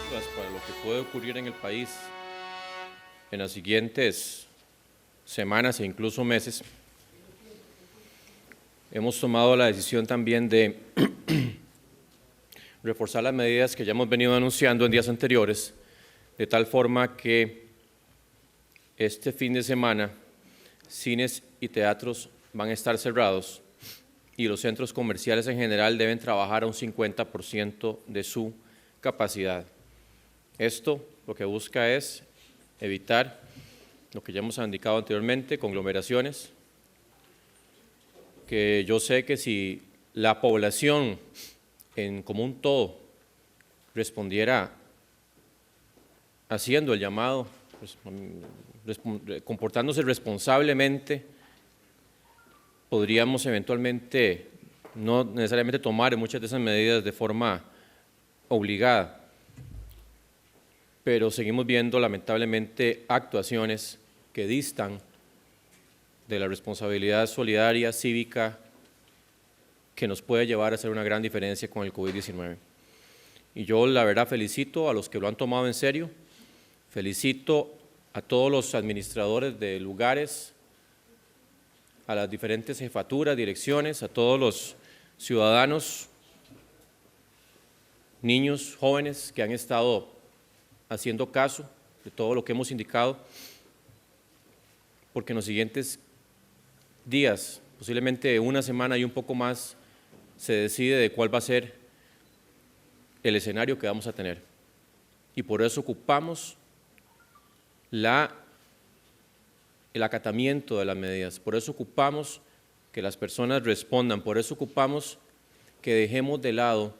Para lo que puede ocurrir en el país en las siguientes semanas e incluso meses, hemos tomado la decisión también de reforzar las medidas que ya hemos venido anunciando en días anteriores, de tal forma que este fin de semana cines y teatros van a estar cerrados y los centros comerciales en general deben trabajar a un 50% de su capacidad. Esto lo que busca es evitar lo que ya hemos indicado anteriormente, conglomeraciones, que yo sé que si la población en común todo respondiera haciendo el llamado, comportándose responsablemente, podríamos eventualmente no necesariamente tomar muchas de esas medidas de forma obligada, pero seguimos viendo lamentablemente actuaciones que distan de la responsabilidad solidaria, cívica, que nos puede llevar a hacer una gran diferencia con el COVID-19. Y yo la verdad felicito a los que lo han tomado en serio, felicito a todos los administradores de lugares, a las diferentes jefaturas, direcciones, a todos los ciudadanos, niños, jóvenes que han estado haciendo caso de todo lo que hemos indicado, porque en los siguientes días, posiblemente una semana y un poco más, se decide de cuál va a ser el escenario que vamos a tener. Y por eso ocupamos el acatamiento de las medidas, por eso ocupamos que las personas respondan, por eso ocupamos que dejemos de lado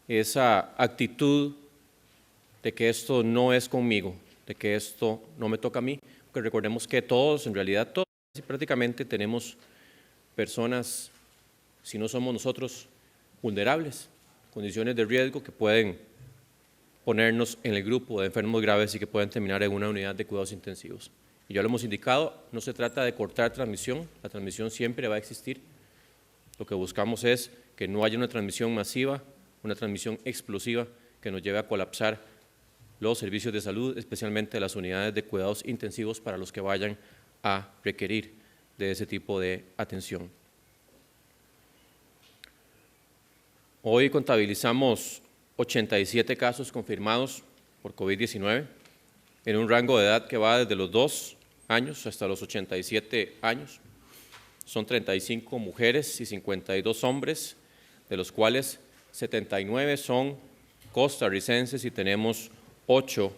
esa actitud de que esto no es conmigo, de que esto no me toca a mí, porque recordemos que todos, en realidad todos, prácticamente tenemos personas, si no somos nosotros, vulnerables, condiciones de riesgo que pueden ponernos en el grupo de enfermos graves y que pueden terminar en una unidad de cuidados intensivos. Y ya lo hemos indicado, no se trata de cortar transmisión, la transmisión siempre va a existir. Lo que buscamos es que no haya una transmisión masiva, una transmisión explosiva que nos lleve a colapsar los servicios de salud, especialmente las unidades de cuidados intensivos para los que vayan a requerir de ese tipo de atención. Hoy contabilizamos 87 casos confirmados por COVID-19 en un rango de edad que va desde los 2 años hasta los 87 años. Son 35 mujeres y 52 hombres, de los cuales 79 son costarricenses y tenemos 8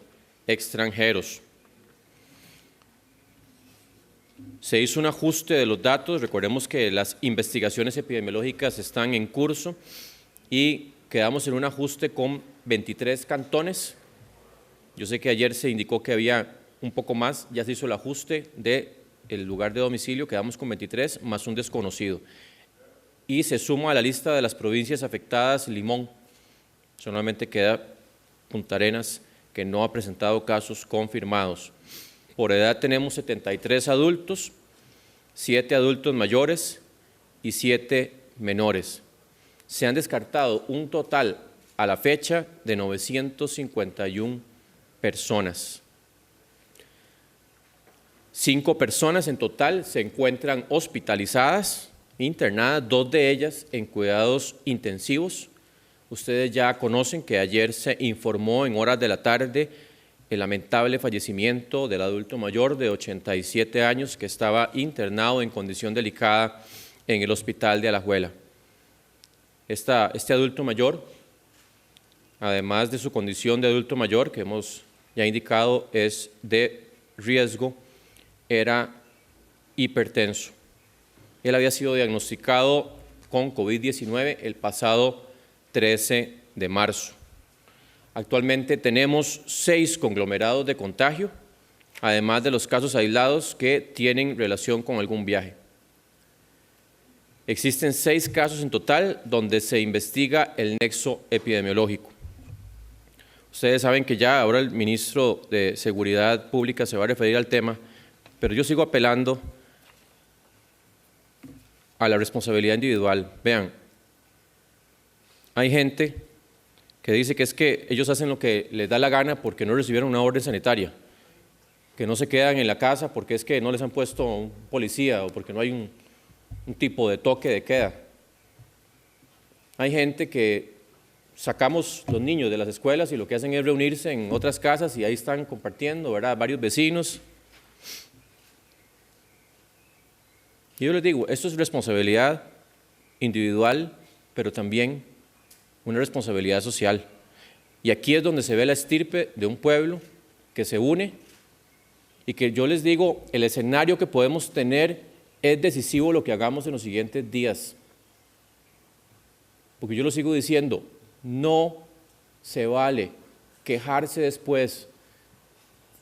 extranjeros. Se hizo un ajuste de los datos, recordemos que las investigaciones epidemiológicas están en curso y quedamos en un ajuste con 23 cantones. Yo sé que ayer se indicó que había un poco más, ya se hizo el ajuste del lugar de domicilio, quedamos con 23 más un desconocido. Y se suma a la lista de las provincias afectadas Limón, solamente queda Punta Arenas, que no ha presentado casos confirmados. Por edad tenemos 73 adultos, 7 adultos mayores y 7 menores. Se han descartado un total a la fecha de 951 personas. 5 personas en total se encuentran hospitalizadas, internadas, 2 de ellas en cuidados intensivos. Ustedes ya conocen que ayer se informó en horas de la tarde el lamentable fallecimiento del adulto mayor de 87 años que estaba internado en condición delicada en el hospital de Alajuela. Este adulto mayor, además de su condición de adulto mayor, que hemos ya indicado es de riesgo, era hipertenso. Él había sido diagnosticado con COVID-19 el pasado 13 de marzo. Actualmente tenemos 6 conglomerados de contagio, además de los casos aislados que tienen relación con algún viaje. Existen 6 casos en total donde se investiga el nexo epidemiológico. Ustedes saben que ya ahora el ministro de Seguridad Pública se va a referir al tema, pero yo sigo apelando a la responsabilidad individual. Vean, hay gente que dice que es que ellos hacen lo que les da la gana porque no recibieron una orden sanitaria, que no se quedan en la casa porque es que no les han puesto un policía o porque no hay un tipo de toque de queda. Hay gente que sacamos los niños de las escuelas y lo que hacen es reunirse en otras casas y ahí están compartiendo, ¿verdad? Varios vecinos. Y yo les digo, esto es responsabilidad individual, pero también una responsabilidad social. Y aquí es donde se ve la estirpe de un pueblo que se une y que yo les digo, el escenario que podemos tener es decisivo lo que hagamos en los siguientes días. Porque yo lo sigo diciendo, no se vale quejarse después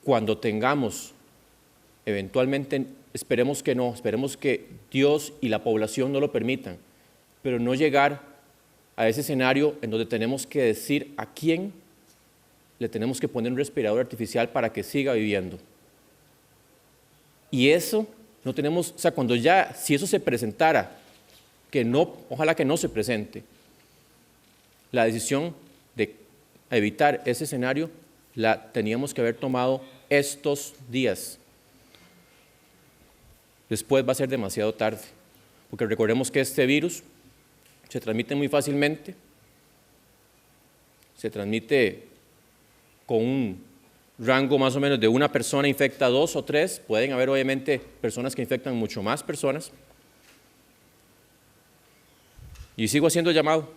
cuando tengamos, eventualmente, esperemos que no, esperemos que Dios y la población no lo permitan, pero no llegar a ese escenario en donde tenemos que decir a quién le tenemos que poner un respirador artificial para que siga viviendo. Y eso no tenemos, o sea, cuando ya, si eso se presentara, que no, ojalá que no se presente, la decisión de evitar ese escenario la teníamos que haber tomado estos días. Después va a ser demasiado tarde, porque recordemos que este virus se transmite muy fácilmente, se transmite con un rango más o menos de una persona infecta a 2 o 3, pueden haber obviamente personas que infectan mucho más personas. Y sigo haciendo llamado,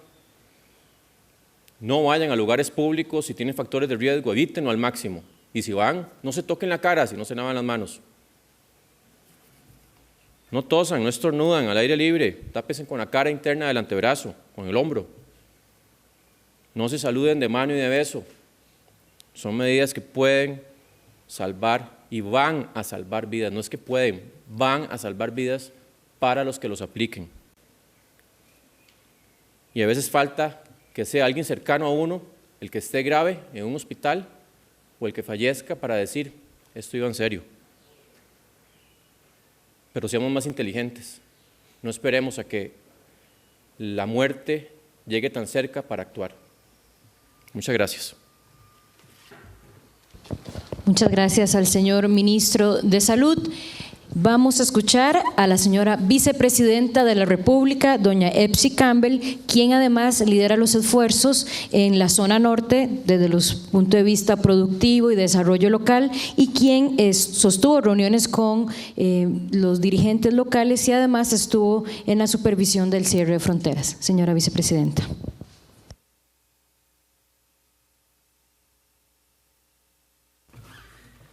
no vayan a lugares públicos si tienen factores de riesgo, evítenlo al máximo, y si van, no se toquen la cara si no se lavan las manos. No tosan, no estornudan al aire libre, tápense con la cara interna del antebrazo, con el hombro. No se saluden de mano y de beso. Son medidas que pueden salvar y van a salvar vidas. No es que pueden, van a salvar vidas para los que los apliquen. Y a veces falta que sea alguien cercano a uno, el que esté grave en un hospital o el que fallezca para decir, esto iba en serio. Pero seamos más inteligentes, no esperemos a que la muerte llegue tan cerca para actuar. Muchas gracias. Muchas gracias al señor ministro de Salud. Vamos a escuchar a la señora vicepresidenta de la República, doña Epsi Campbell, quien además lidera los esfuerzos en la zona norte desde el punto de vista productivo y desarrollo local y quien sostuvo reuniones con los dirigentes locales y además estuvo en la supervisión del cierre de fronteras. Señora vicepresidenta.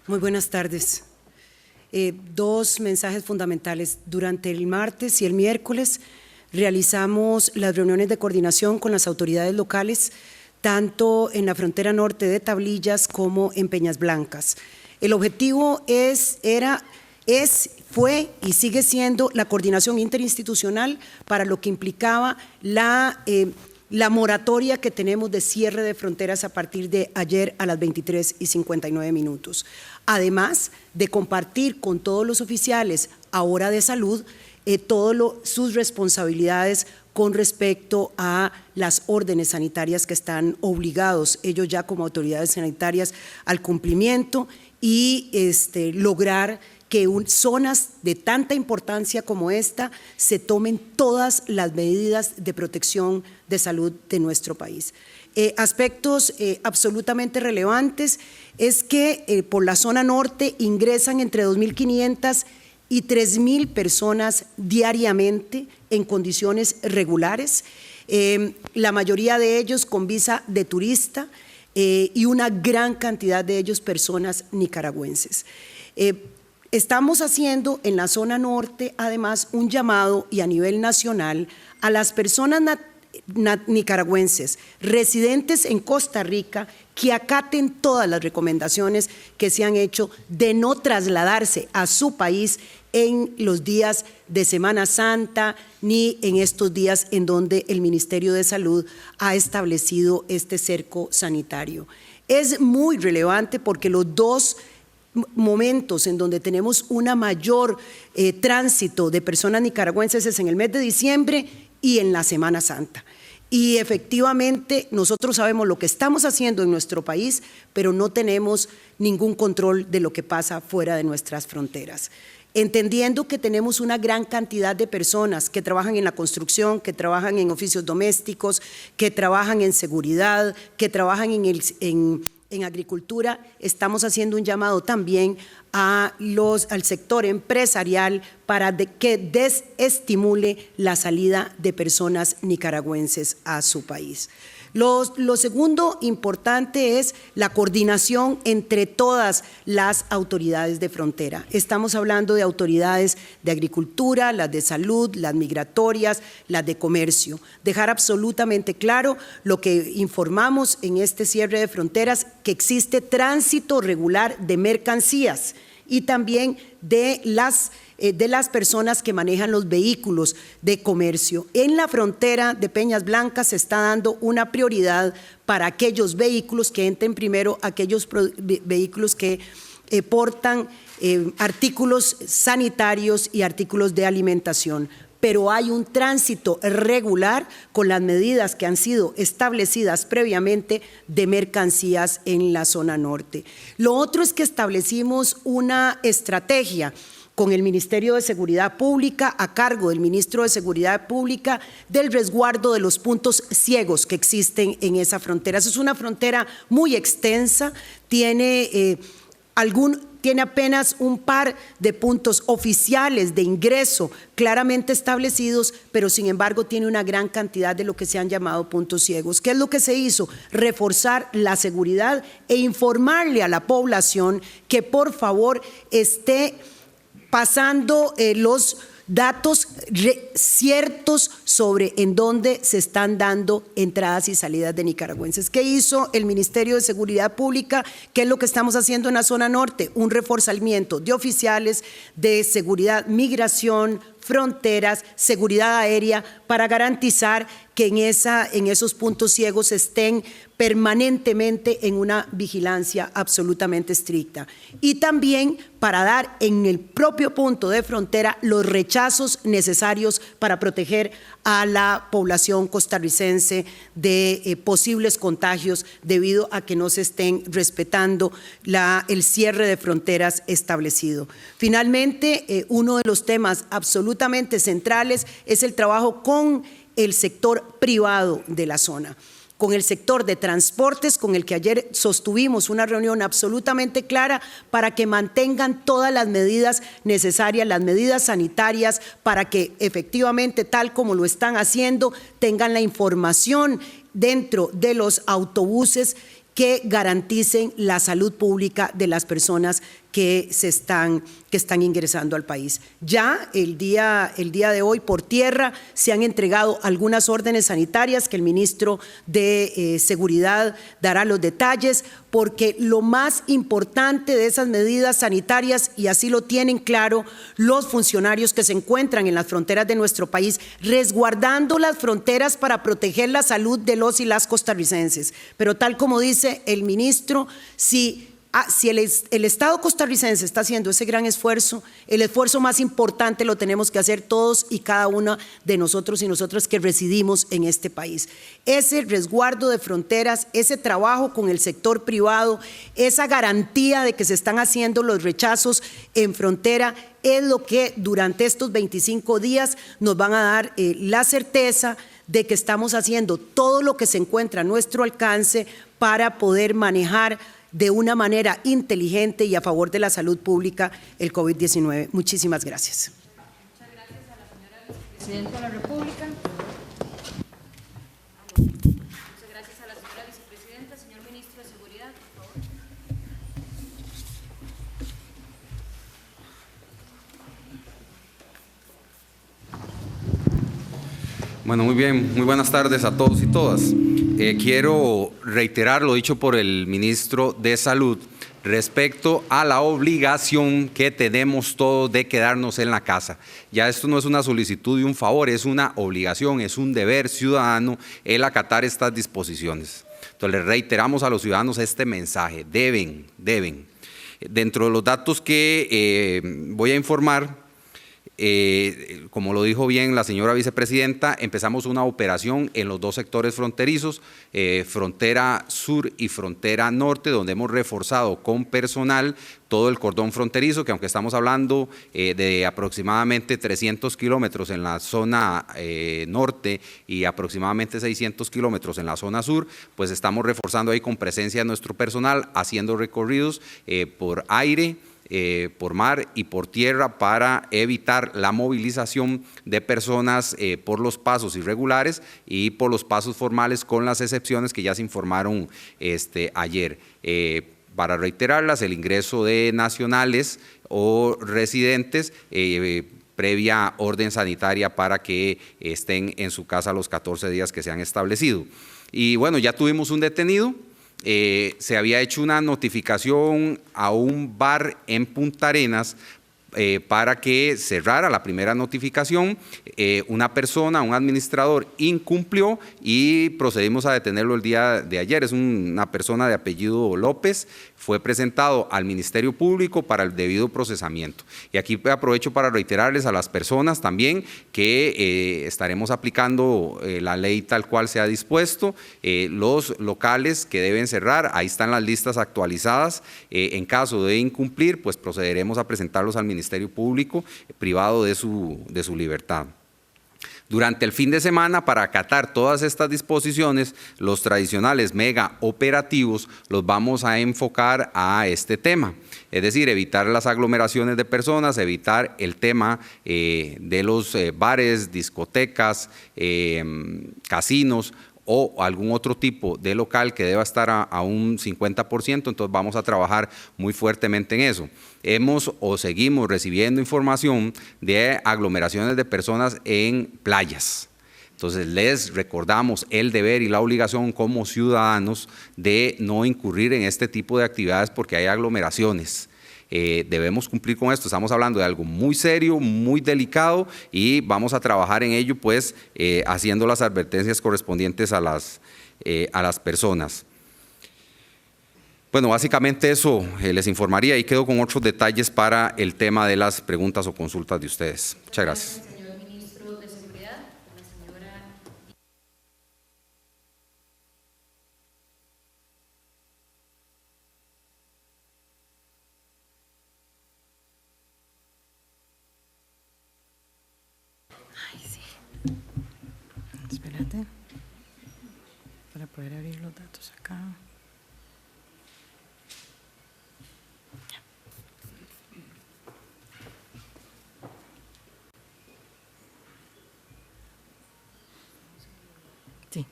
Muy buenas tardes. Dos mensajes fundamentales. Durante el martes y el miércoles realizamos las reuniones de coordinación con las autoridades locales, tanto en la frontera norte de Tablillas como en Peñas Blancas. El objetivo fue y sigue siendo la coordinación interinstitucional para lo que implicaba la moratoria que tenemos de cierre de fronteras a partir de ayer a las 23:59. Además de compartir con todos los oficiales ahora de salud todas sus responsabilidades con respecto a las órdenes sanitarias que están obligados ellos ya como autoridades sanitarias al cumplimiento y lograr que zonas de tanta importancia como esta se tomen todas las medidas de protección de salud de nuestro país. Aspectos absolutamente relevantes es que por la zona norte ingresan entre 2.500 y 3.000 personas diariamente en condiciones regulares, la mayoría de ellos con visa de turista y una gran cantidad de ellos personas nicaragüenses. Estamos haciendo en la zona norte además un llamado y a nivel nacional a las personas nicaragüenses residentes en Costa Rica que acaten todas las recomendaciones que se han hecho de no trasladarse a su país en los días de Semana Santa ni en estos días en donde el Ministerio de Salud ha establecido este cerco sanitario. Es muy relevante porque los dos momentos en donde tenemos una mayor tránsito de personas nicaragüenses es en el mes de diciembre y en la Semana Santa. Y efectivamente nosotros sabemos lo que estamos haciendo en nuestro país, pero no tenemos ningún control de lo que pasa fuera de nuestras fronteras. Entendiendo que tenemos una gran cantidad de personas que trabajan en la construcción, que trabajan en oficios domésticos, que trabajan en seguridad, que trabajan en agricultura, estamos haciendo un llamado también al sector empresarial para que desestimule la salida de personas nicaragüenses a su país. Lo segundo importante es la coordinación entre todas las autoridades de frontera. Estamos hablando de autoridades de agricultura, las de salud, las migratorias, las de comercio. Dejar absolutamente claro lo que informamos en este cierre de fronteras, que existe tránsito regular de mercancías y también de las personas que manejan los vehículos de comercio. En la frontera de Peñas Blancas se está dando una prioridad para aquellos vehículos que entren primero, aquellos vehículos que portan artículos sanitarios y artículos de alimentación. Pero hay un tránsito regular con las medidas que han sido establecidas previamente de mercancías en la zona norte. Lo otro es que establecimos una estrategia con el Ministerio de Seguridad Pública, a cargo del Ministro de Seguridad Pública, del resguardo de los puntos ciegos que existen en esa frontera. Esa es una frontera muy extensa, tiene apenas un par de puntos oficiales de ingreso claramente establecidos, pero sin embargo tiene una gran cantidad de lo que se han llamado puntos ciegos. ¿Qué es lo que se hizo? Reforzar la seguridad e informarle a la población que por favor esté pasando los datos ciertos sobre en dónde se están dando entradas y salidas de nicaragüenses. ¿Qué hizo el Ministerio de Seguridad Pública? ¿Qué es lo que estamos haciendo en la zona norte? Un reforzamiento de oficiales de seguridad, migración, fronteras, seguridad aérea, para garantizar que en esos puntos ciegos estén permanentemente en una vigilancia absolutamente estricta. Y también para dar en el propio punto de frontera los rechazos necesarios para proteger a la población costarricense de posibles contagios debido a que no se estén respetando el cierre de fronteras establecido. Finalmente, uno de los temas absolutamente centrales es el trabajo con el sector privado de la zona, con el sector de transportes, con el que ayer sostuvimos una reunión absolutamente clara para que mantengan todas las medidas necesarias, las medidas sanitarias, para que efectivamente, tal como lo están haciendo, tengan la información dentro de los autobuses que garanticen la salud pública de las personas que están ingresando al país. Ya el día de hoy por tierra se han entregado algunas órdenes sanitarias que el ministro de Seguridad dará los detalles, porque lo más importante de esas medidas sanitarias, y así lo tienen claro los funcionarios que se encuentran en las fronteras de nuestro país, resguardando las fronteras para proteger la salud de los y las costarricenses. Pero tal como dice el ministro, si el Estado costarricense está haciendo ese gran esfuerzo, el esfuerzo más importante lo tenemos que hacer todos y cada uno de nosotros y nosotras que residimos en este país. Ese resguardo de fronteras, ese trabajo con el sector privado, esa garantía de que se están haciendo los rechazos en frontera, es lo que durante estos 25 días nos van a dar la certeza de que estamos haciendo todo lo que se encuentra a nuestro alcance para poder manejar de una manera inteligente y a favor de la salud pública el COVID-19. Muchísimas gracias. Muchas gracias a la señora vicepresidenta de la República. Muchas gracias a la señora vicepresidenta. Señor ministro de Seguridad, por favor. Bueno, muy bien, muy buenas tardes a todos y todas. Quiero reiterar lo dicho por el ministro de Salud respecto a la obligación que tenemos todos de quedarnos en la casa. Ya esto no es una solicitud y un favor, es una obligación, es un deber ciudadano el acatar estas disposiciones. Entonces, les reiteramos a los ciudadanos este mensaje, deben. Dentro de los datos que voy a informar, Como lo dijo bien la señora vicepresidenta, empezamos una operación en los 2 sectores fronterizos, frontera sur y frontera norte, donde hemos reforzado con personal todo el cordón fronterizo, que aunque estamos hablando de aproximadamente 300 kilómetros en la zona norte y aproximadamente 600 kilómetros en la zona sur, pues estamos reforzando ahí con presencia de nuestro personal, haciendo recorridos por aire, por mar y por tierra para evitar la movilización de personas por los pasos irregulares y por los pasos formales, con las excepciones que ya se informaron ayer. Para reiterarlas, el ingreso de nacionales o residentes previa orden sanitaria para que estén en su casa los 14 días que se han establecido. Y bueno, ya tuvimos un detenido. Se había hecho una notificación a un bar en Punta Arenas para que cerrara la primera notificación. Una persona, un administrador, incumplió y procedimos a detenerlo el día de ayer. Es una persona de apellido López, fue presentado al Ministerio Público para el debido procesamiento. Y aquí aprovecho para reiterarles a las personas también que estaremos aplicando la ley tal cual se ha dispuesto. Los locales que deben cerrar, ahí están las listas actualizadas. En caso de incumplir, pues procederemos a presentarlos al Ministerio Público privado de su libertad. Durante el fin de semana, para acatar todas estas disposiciones, los tradicionales mega operativos los vamos a enfocar a este tema. Es decir, evitar las aglomeraciones de personas, evitar el tema de los bares, discotecas, casinos o algún otro tipo de local que deba estar a un 50%, entonces vamos a trabajar muy fuertemente en eso. Seguimos recibiendo información de aglomeraciones de personas en playas. Entonces les recordamos el deber y la obligación como ciudadanos de no incurrir en este tipo de actividades porque hay aglomeraciones. Debemos cumplir con esto, estamos hablando de algo muy serio, muy delicado y vamos a trabajar en ello pues haciendo las advertencias correspondientes a las personas. Bueno, básicamente eso les informaría y quedo con otros detalles para el tema de las preguntas o consultas de ustedes. Muchas gracias. Señor Ministro de Seguridad, la señora... Espérate, para poder abrir los datos acá. Sí,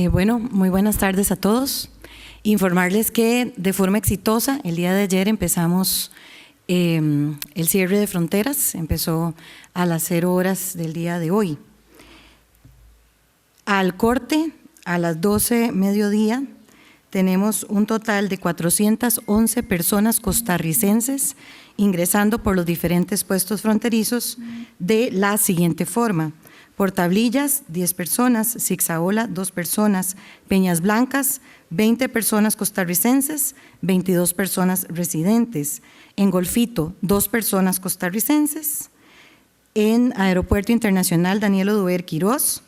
bueno, muy buenas tardes a todos. Informarles que de forma exitosa el día de ayer empezamos el cierre de fronteras, empezó a las 0 horas del día de hoy. Al corte, a las 12 mediodía, tenemos un total de 411 personas costarricenses ingresando por los diferentes puestos fronterizos de la siguiente forma: por Tablillas, 10 personas, Zigzaola, 2 personas, Peñas Blancas, 20 personas costarricenses, 22 personas residentes. En Golfito, 2 personas costarricenses. En Aeropuerto Internacional Daniel Oduber Quirós,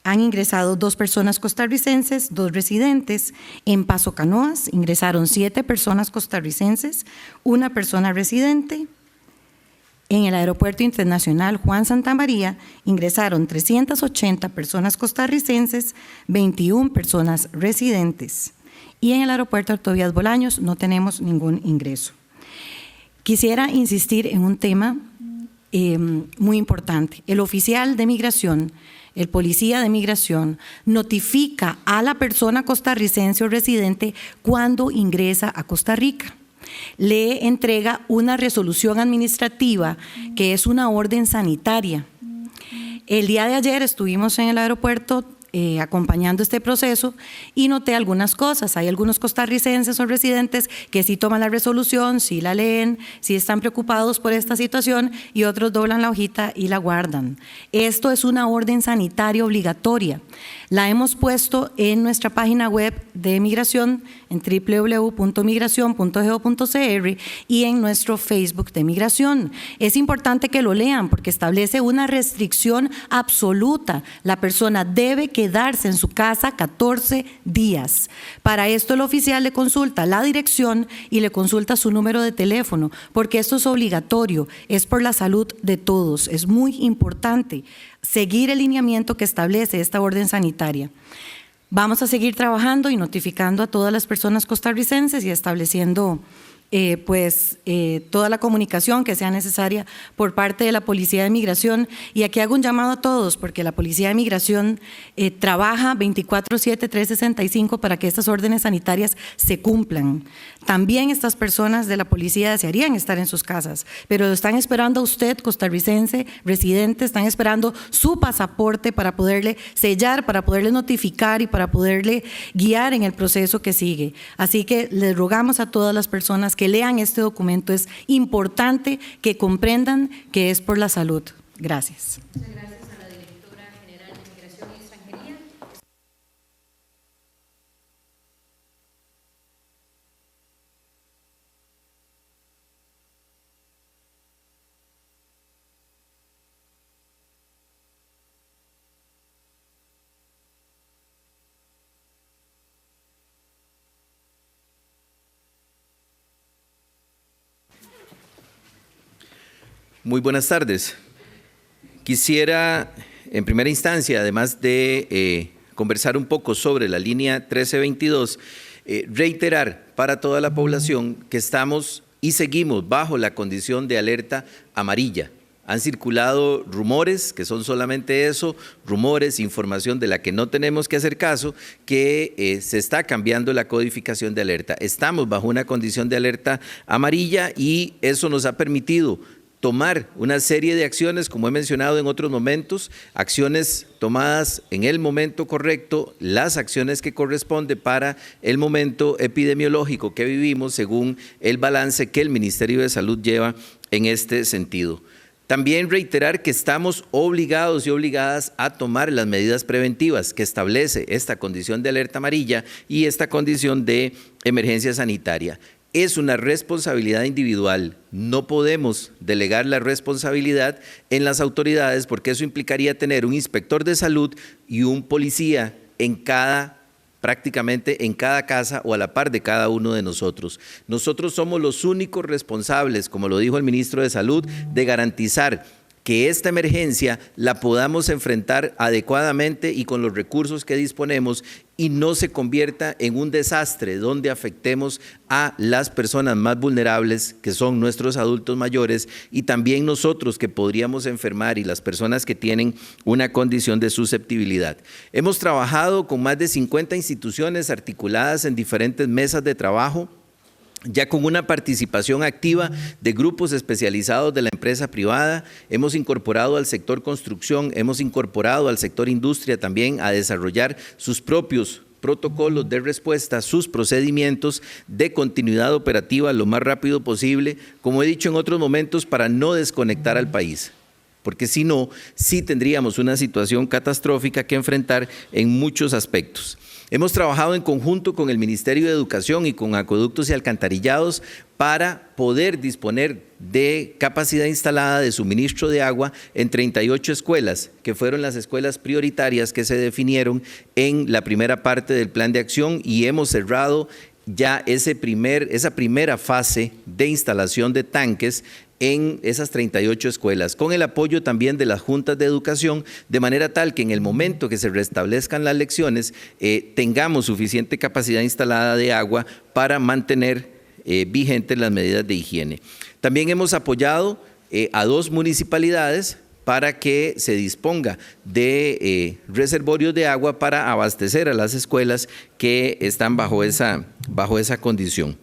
han ingresado 2 personas costarricenses, 2 residentes. En Paso Canoas ingresaron 7 personas costarricenses, 1 persona residente. En el Aeropuerto Internacional Juan Santamaría ingresaron 380 personas costarricenses, 21 personas residentes. Y en el Aeropuerto Artovías Bolaños no tenemos ningún ingreso. Quisiera insistir en un tema muy importante. El oficial de migración, el policía de migración, notifica a la persona costarricense o residente cuando ingresa a Costa Rica. Le entrega una resolución administrativa que es una orden sanitaria. El día de ayer estuvimos en el aeropuerto acompañando este proceso y noté algunas cosas. Hay algunos costarricenses o residentes que sí toman la resolución, sí la leen, sí están preocupados por esta situación y otros doblan la hojita y la guardan. Esto es una orden sanitaria obligatoria. La hemos puesto en nuestra página web de migración en www.migracion.go.cr y en nuestro Facebook de migración. Es importante que lo lean porque establece una restricción absoluta. La persona debe quedarse en su casa 14 días. Para esto el oficial le consulta la dirección y le consulta su número de teléfono, porque esto es obligatorio, es por la salud de todos. Es muy importante seguir el lineamiento que establece esta orden sanitaria. Vamos a seguir trabajando y notificando a todas las personas costarricenses y estableciendo toda la comunicación que sea necesaria por parte de la Policía de Migración. Y aquí hago un llamado a todos, porque la Policía de Migración trabaja 24/7, 365 para que estas órdenes sanitarias se cumplan. También estas personas de la policía desearían estar en sus casas, pero lo están esperando a usted, costarricense, residente, están esperando su pasaporte para poderle sellar, para poderle notificar y para poderle guiar en el proceso que sigue. Así que les rogamos a todas las personas que lean este documento. Es importante que comprendan que es por la salud. Gracias. Muchas gracias a la Directora General de Migración y Extranjería. Muy buenas tardes. Quisiera, en primera instancia, además de conversar un poco sobre la línea 1322, reiterar para toda la población que estamos y seguimos bajo la condición de alerta amarilla. Han circulado rumores, que son solamente eso, rumores, información de la que no tenemos que hacer caso, que se está cambiando la codificación de alerta. Estamos bajo una condición de alerta amarilla y eso nos ha permitido tomar una serie de acciones, como he mencionado en otros momentos, acciones tomadas en el momento correcto, las acciones que corresponden para el momento epidemiológico que vivimos, según el balance que el Ministerio de Salud lleva en este sentido. También reiterar que estamos obligados y obligadas a tomar las medidas preventivas que establece esta condición de alerta amarilla y esta condición de emergencia sanitaria. Es una responsabilidad individual, no podemos delegar la responsabilidad en las autoridades porque eso implicaría tener un inspector de salud y un policía prácticamente en cada casa o a la par de cada uno de nosotros. Nosotros somos los únicos responsables, como lo dijo el ministro de Salud, de garantizar que esta emergencia la podamos enfrentar adecuadamente y con los recursos que disponemos y no se convierta en un desastre donde afectemos a las personas más vulnerables, que son nuestros adultos mayores, y también nosotros que podríamos enfermar y las personas que tienen una condición de susceptibilidad. Hemos trabajado con más de 50 instituciones articuladas en diferentes mesas de trabajo, ya con una participación activa de grupos especializados de la empresa privada. Hemos incorporado al sector construcción, hemos incorporado al sector industria también a desarrollar sus propios protocolos de respuesta, sus procedimientos de continuidad operativa lo más rápido posible, como he dicho en otros momentos, para no desconectar al país. Porque si no, sí tendríamos una situación catastrófica que enfrentar en muchos aspectos. Hemos trabajado en conjunto con el Ministerio de Educación y con Acueductos y Alcantarillados para poder disponer de capacidad instalada de suministro de agua en 38 escuelas, que fueron las escuelas prioritarias que se definieron en la primera parte del plan de acción, y hemos cerrado ya esa primera fase de instalación de tanques en esas 38 escuelas, con el apoyo también de las juntas de educación, de manera tal que en el momento que se restablezcan las lecciones tengamos suficiente capacidad instalada de agua para mantener vigentes las medidas de higiene. También hemos apoyado a 2 municipalidades para que se disponga de reservorios de agua para abastecer a las escuelas que están bajo esa condición.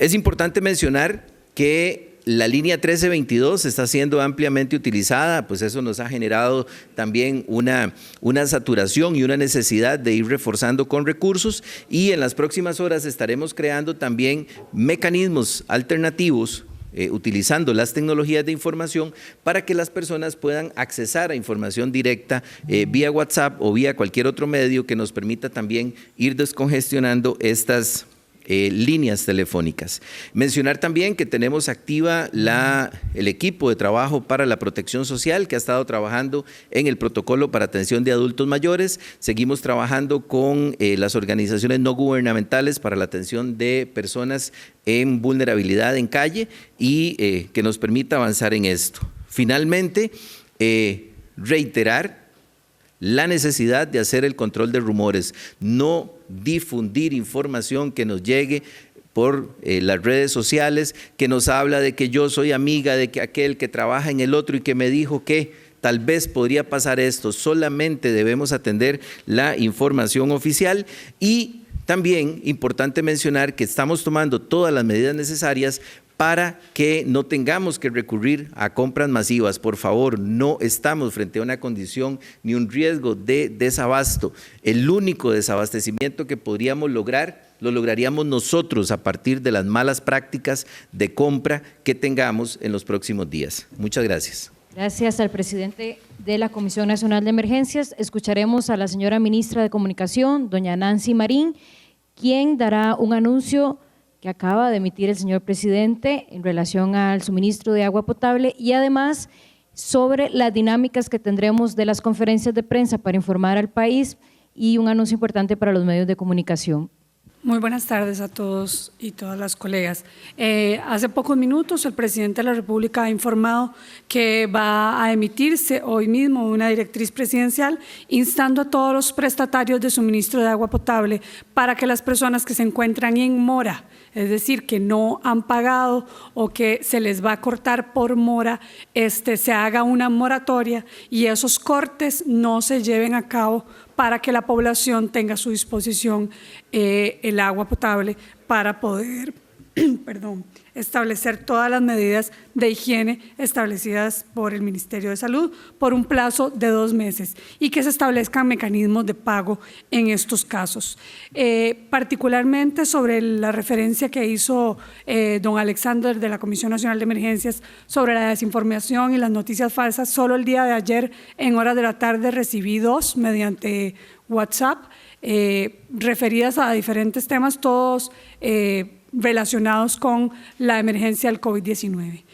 Es importante mencionar que La línea 1322 está siendo ampliamente utilizada, pues eso nos ha generado también una saturación y una necesidad de ir reforzando con recursos, y en las próximas horas estaremos creando también mecanismos alternativos utilizando las tecnologías de información para que las personas puedan accesar a información directa vía WhatsApp o vía cualquier otro medio que nos permita también ir descongestionando estas líneas telefónicas. Mencionar también que tenemos activa el equipo de trabajo para la protección social que ha estado trabajando en el protocolo para atención de adultos mayores. Seguimos trabajando con las organizaciones no gubernamentales para la atención de personas en vulnerabilidad en calle y que nos permita avanzar en esto. Finalmente, reiterar la necesidad de hacer el control de rumores, no difundir información que nos llegue por las redes sociales, que nos habla de que yo soy amiga de que aquel que trabaja en el otro y que me dijo que tal vez podría pasar esto. Solamente debemos atender la información oficial. Y también importante mencionar que estamos tomando todas las medidas necesarias para que no tengamos que recurrir a compras masivas. Por favor, no estamos frente a una condición ni un riesgo de desabasto. El único desabastecimiento que podríamos lograr, lo lograríamos nosotros a partir de las malas prácticas de compra que tengamos en los próximos días. Muchas gracias. Gracias al presidente de la Comisión Nacional de Emergencias. Escucharemos a la señora ministra de Comunicación, doña Nancy Marín, quien dará un anuncio que acaba de emitir el señor presidente en relación al suministro de agua potable y además sobre las dinámicas que tendremos de las conferencias de prensa para informar al país y un anuncio importante para los medios de comunicación. Muy buenas tardes a todos y todas las colegas. Hace pocos minutos el presidente de la República ha informado que va a emitirse hoy mismo una directriz presidencial instando a todos los prestatarios de suministro de agua potable para que las personas que se encuentran en mora, es decir, que no han pagado o que se les va a cortar por mora, se haga una moratoria y esos cortes no se lleven a cabo para que la población tenga a su disposición el agua potable para poder establecer todas las medidas de higiene establecidas por el Ministerio de Salud por un plazo de 2 meses y que se establezcan mecanismos de pago en estos casos. Particularmente sobre la referencia que hizo don Alexander de la Comisión Nacional de Emergencias sobre la desinformación y las noticias falsas, solo el día de ayer en horas de la tarde recibí 2 mediante WhatsApp referidas a diferentes temas, todos relacionados con la emergencia del COVID-19.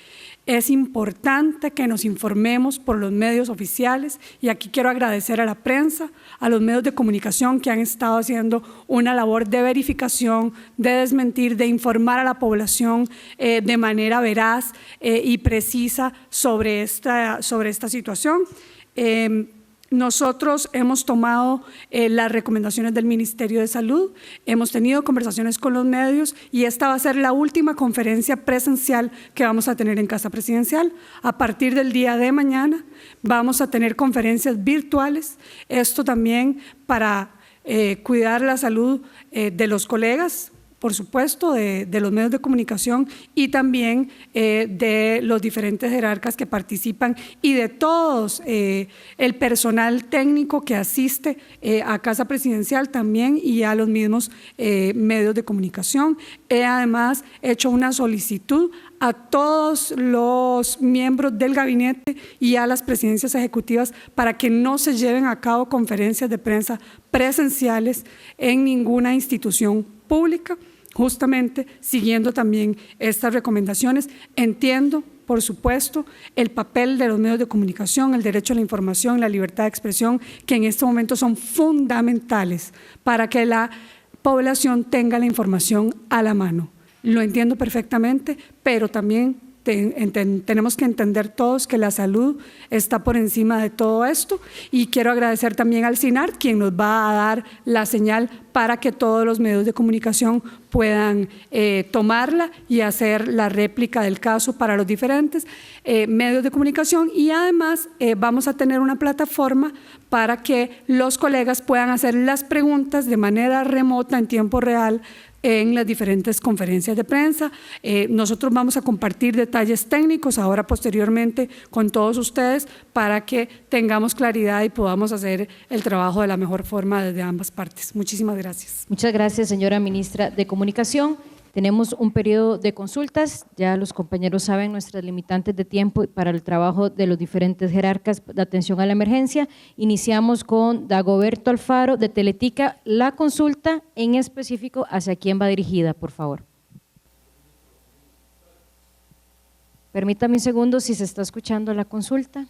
Es importante que nos informemos por los medios oficiales y aquí quiero agradecer a la prensa, a los medios de comunicación que han estado haciendo una labor de verificación, de desmentir, de informar a la población de manera veraz y precisa sobre esta situación. Nosotros hemos tomado las recomendaciones del Ministerio de Salud, hemos tenido conversaciones con los medios y esta va a ser la última conferencia presencial que vamos a tener en Casa Presidencial. A partir del día de mañana vamos a tener conferencias virtuales, esto también para cuidar la salud de los colegas, por supuesto, de los medios de comunicación y también de los diferentes jerarcas que participan y de todos el personal técnico que asiste a Casa Presidencial también y a los mismos medios de comunicación. He además hecho una solicitud a todos los miembros del gabinete y a las presidencias ejecutivas para que no se lleven a cabo conferencias de prensa presenciales en ninguna institución pública, justamente siguiendo también estas recomendaciones. Entiendo, por supuesto, el papel de los medios de comunicación, el derecho a la información, la libertad de expresión, que en este momento son fundamentales para que la población tenga la información a la mano. Lo entiendo perfectamente, pero también tenemos que entender todos que la salud está por encima de todo esto y quiero agradecer también al CINART, quien nos va a dar la señal para que todos los medios de comunicación puedan tomarla y hacer la réplica del caso para los diferentes medios de comunicación y además vamos a tener una plataforma para que los colegas puedan hacer las preguntas de manera remota en tiempo real en las diferentes conferencias de prensa. Nosotros vamos a compartir detalles técnicos ahora posteriormente con todos ustedes para que tengamos claridad y podamos hacer el trabajo de la mejor forma desde ambas partes. Muchísimas gracias. Muchas gracias, señora ministra de Comunicación. Tenemos un periodo de consultas, ya los compañeros saben nuestras limitantes de tiempo para el trabajo de los diferentes jerarcas de atención a la emergencia. Iniciamos con Dagoberto Alfaro de Teletica. La consulta en específico, ¿hacia quién va dirigida, por favor? Permítame un segundo si se está escuchando la consulta.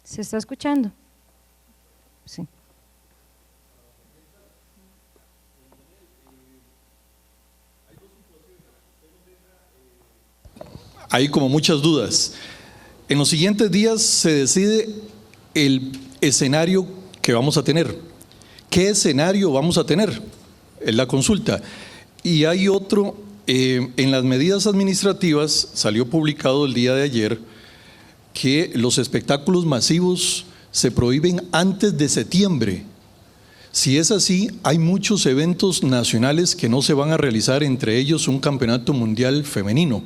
¿Se está escuchando? Sí. Hay como muchas dudas. En los siguientes días se decide el escenario que vamos a tener. ¿Qué escenario vamos a tener? Es la consulta. Y hay otro, en las medidas administrativas, salió publicado el día de ayer, que los espectáculos masivos se prohíben antes de septiembre. Si es así, hay muchos eventos nacionales que no se van a realizar, entre ellos un campeonato mundial femenino.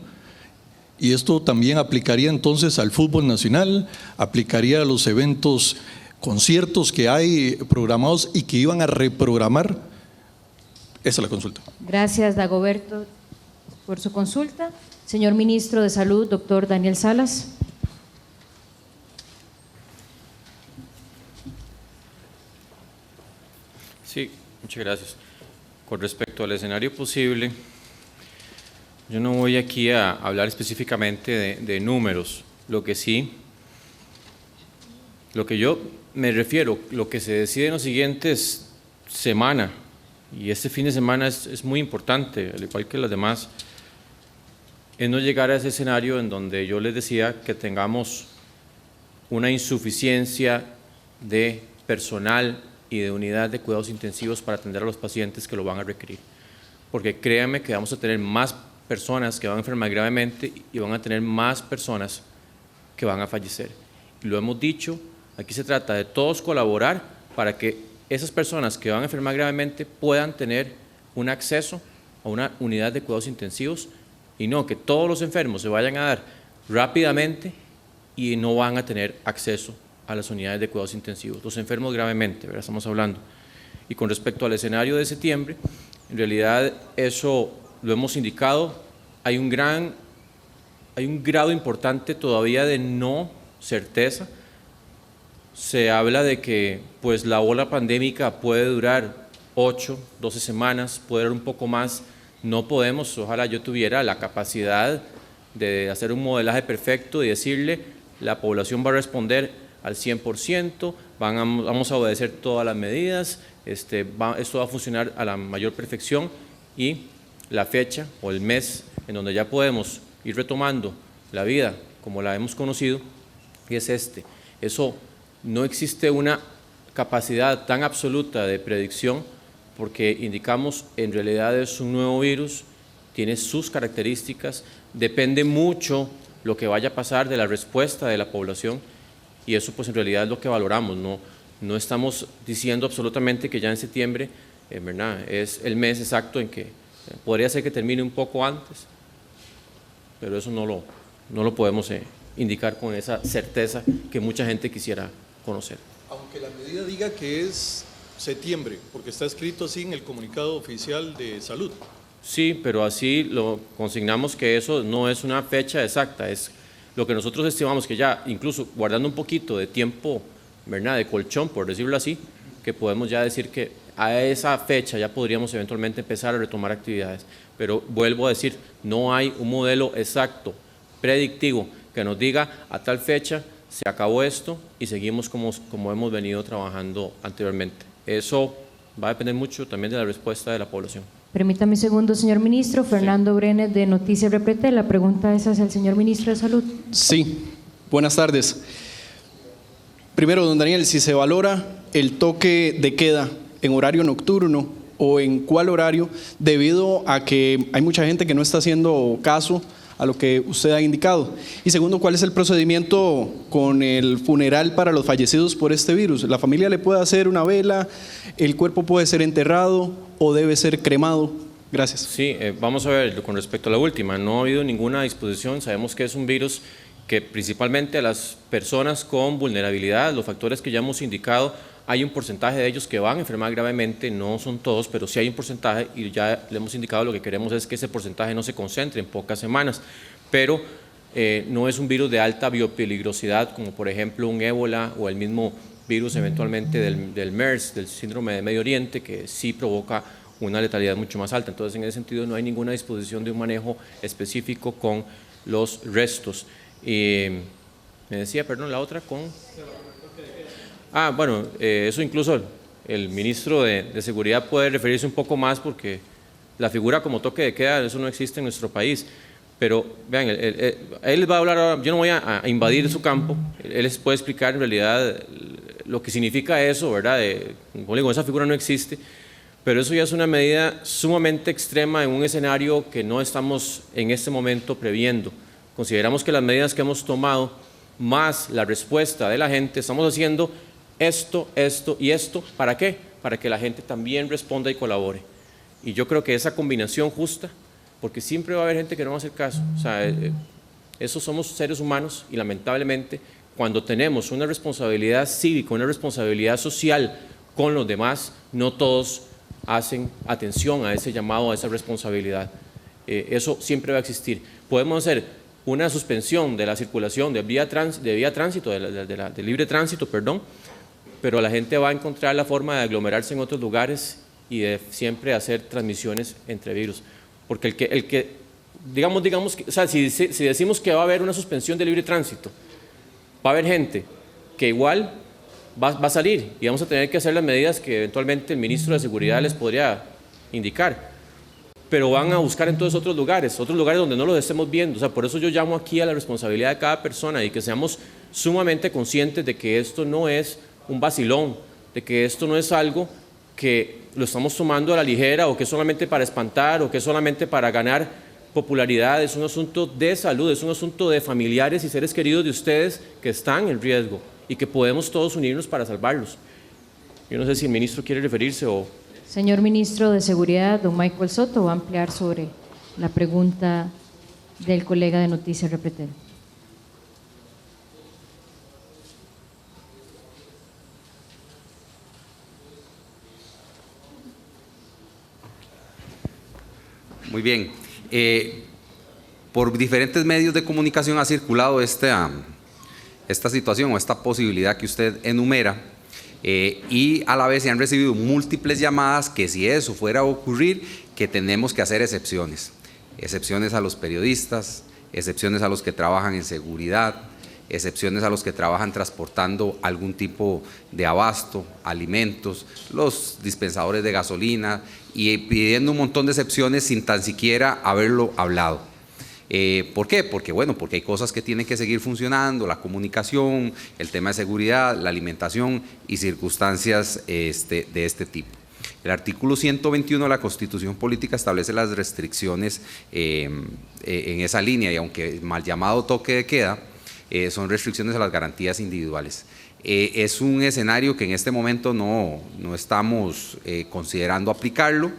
Y esto también aplicaría entonces al fútbol nacional, aplicaría a los eventos, conciertos que hay programados y que iban a reprogramar. Esa es la consulta. Gracias, Dagoberto, por su consulta. Señor Ministro de Salud, doctor Daniel Salas. Sí, muchas gracias. Con respecto al escenario posible, yo no voy aquí a hablar específicamente de números, lo que yo me refiero, lo que se decide en los siguientes semanas, y este fin de semana es muy importante, al igual que las demás, es no llegar a ese escenario en donde yo les decía que tengamos una insuficiencia de personal y de unidad de cuidados intensivos para atender a los pacientes que lo van a requerir, porque créanme que vamos a tener más personas que van a enfermar gravemente y van a tener más personas que van a fallecer. Y lo hemos dicho, aquí se trata de todos colaborar para que esas personas que van a enfermar gravemente puedan tener un acceso a una unidad de cuidados intensivos y no que todos los enfermos se vayan a dar rápidamente y no van a tener acceso a las unidades de cuidados intensivos. Los enfermos gravemente, ¿verdad? Estamos hablando. Y con respecto al escenario de septiembre, en realidad eso lo hemos indicado, hay un grado importante todavía de no certeza. Se habla de que pues, la ola pandémica puede durar 8, 12 semanas, puede durar un poco más. No podemos, ojalá yo tuviera la capacidad de hacer un modelaje perfecto y decirle la población va a responder al 100%, vamos a obedecer todas las medidas, esto va a funcionar a la mayor perfección y la fecha o el mes en donde ya podemos ir retomando la vida como la hemos conocido es este. Eso no existe una capacidad tan absoluta de predicción porque indicamos en realidad es un nuevo virus, tiene sus características, depende mucho lo que vaya a pasar de la respuesta de la población y eso pues en realidad es lo que valoramos, no estamos diciendo absolutamente que ya en septiembre ¿verdad? Es el mes exacto en que podría ser que termine un poco antes, pero eso no lo podemos indicar con esa certeza que mucha gente quisiera conocer. Aunque la medida diga que es septiembre, porque está escrito así en el comunicado oficial de salud. Sí, pero así lo consignamos que eso no es una fecha exacta, es lo que nosotros estimamos que ya, incluso guardando un poquito de tiempo, ¿verdad? De colchón, por decirlo así, que podemos ya decir que a esa fecha ya podríamos eventualmente empezar a retomar actividades. Pero vuelvo a decir, no hay un modelo exacto, predictivo, que nos diga a tal fecha se acabó esto y seguimos como hemos venido trabajando anteriormente. Eso va a depender mucho también de la respuesta de la población. Permítame un segundo, señor ministro. Fernando Brenes, de Noticias RPT. La pregunta es hacia el señor ministro de Salud. Sí, buenas tardes. Primero, don Daniel, si se valora el toque de queda en horario nocturno o en cuál horario, debido a que hay mucha gente que no está haciendo caso a lo que usted ha indicado. Y segundo, ¿cuál es el procedimiento con el funeral para los fallecidos por este virus? ¿La familia le puede hacer una vela? ¿El cuerpo puede ser enterrado o debe ser cremado? Gracias. Sí, vamos a ver, con respecto a la última, no ha habido ninguna disposición. Sabemos que es un virus que principalmente a las personas con vulnerabilidad, los factores que ya hemos indicado, hay un porcentaje de ellos que van a enfermar gravemente, no son todos, pero sí hay un porcentaje y ya le hemos indicado, lo que queremos es que ese porcentaje no se concentre en pocas semanas, pero no es un virus de alta biopeligrosidad como por ejemplo un ébola o el mismo virus eventualmente del MERS, del síndrome de Medio Oriente, que sí provoca una letalidad mucho más alta. Entonces, en ese sentido, no hay ninguna disposición de un manejo específico con los restos. Me decía, perdón, la otra con... bueno, eso incluso el ministro de Seguridad puede referirse un poco más porque la figura como toque de queda, eso no existe en nuestro país. Pero vean, él les va a hablar ahora, yo no voy a invadir su campo, él les puede explicar en realidad lo que significa eso, ¿verdad? Como digo, esa figura no existe, pero eso ya es una medida sumamente extrema en un escenario que no estamos en este momento previendo. Consideramos que las medidas que hemos tomado, más la respuesta de la gente, estamos haciendo esto y esto, ¿para qué? Para que la gente también responda y colabore. Y yo creo que esa combinación justa, porque siempre va a haber gente que no va a hacer caso, o sea, esos somos seres humanos y lamentablemente cuando tenemos una responsabilidad cívica, una responsabilidad social con los demás, no todos hacen atención a ese llamado, a esa responsabilidad. Eso siempre va a existir. Podemos hacer una suspensión de la circulación de libre tránsito, perdón, pero la gente va a encontrar la forma de aglomerarse en otros lugares y de siempre hacer transmisiones entre virus. Porque el que digamos que, o sea, si decimos que va a haber una suspensión de libre tránsito, va a haber gente que igual va a salir y vamos a tener que hacer las medidas que eventualmente el ministro de Seguridad les podría indicar. Pero van a buscar entonces otros lugares donde no los estemos viendo. O sea, por eso yo llamo aquí a la responsabilidad de cada persona y que seamos sumamente conscientes de que esto no es un vacilón, de que esto no es algo que lo estamos tomando a la ligera o que es solamente para espantar o que es solamente para ganar popularidad. Es un asunto de salud, es un asunto de familiares y seres queridos de ustedes que están en riesgo y que podemos todos unirnos para salvarlos. Yo no sé si el ministro quiere referirse o... Señor ministro de Seguridad, don Michael Soto, va a ampliar sobre la pregunta del colega de Noticias Repretel. Muy bien. Por diferentes medios de comunicación ha circulado esta situación o esta posibilidad que usted enumera. Y a la vez se han recibido múltiples llamadas que si eso fuera a ocurrir, que tenemos que hacer excepciones. Excepciones a los periodistas, excepciones a los que trabajan en seguridad, excepciones a los que trabajan transportando algún tipo de abasto, alimentos, los dispensadores de gasolina y pidiendo un montón de excepciones sin tan siquiera haberlo hablado. ¿Por qué? Porque hay cosas que tienen que seguir funcionando, la comunicación, el tema de seguridad, la alimentación y circunstancias de este tipo. El artículo 121 de la Constitución Política establece las restricciones en esa línea y aunque mal llamado toque de queda, son restricciones a las garantías individuales. Es un escenario que en este momento no estamos considerando aplicarlo.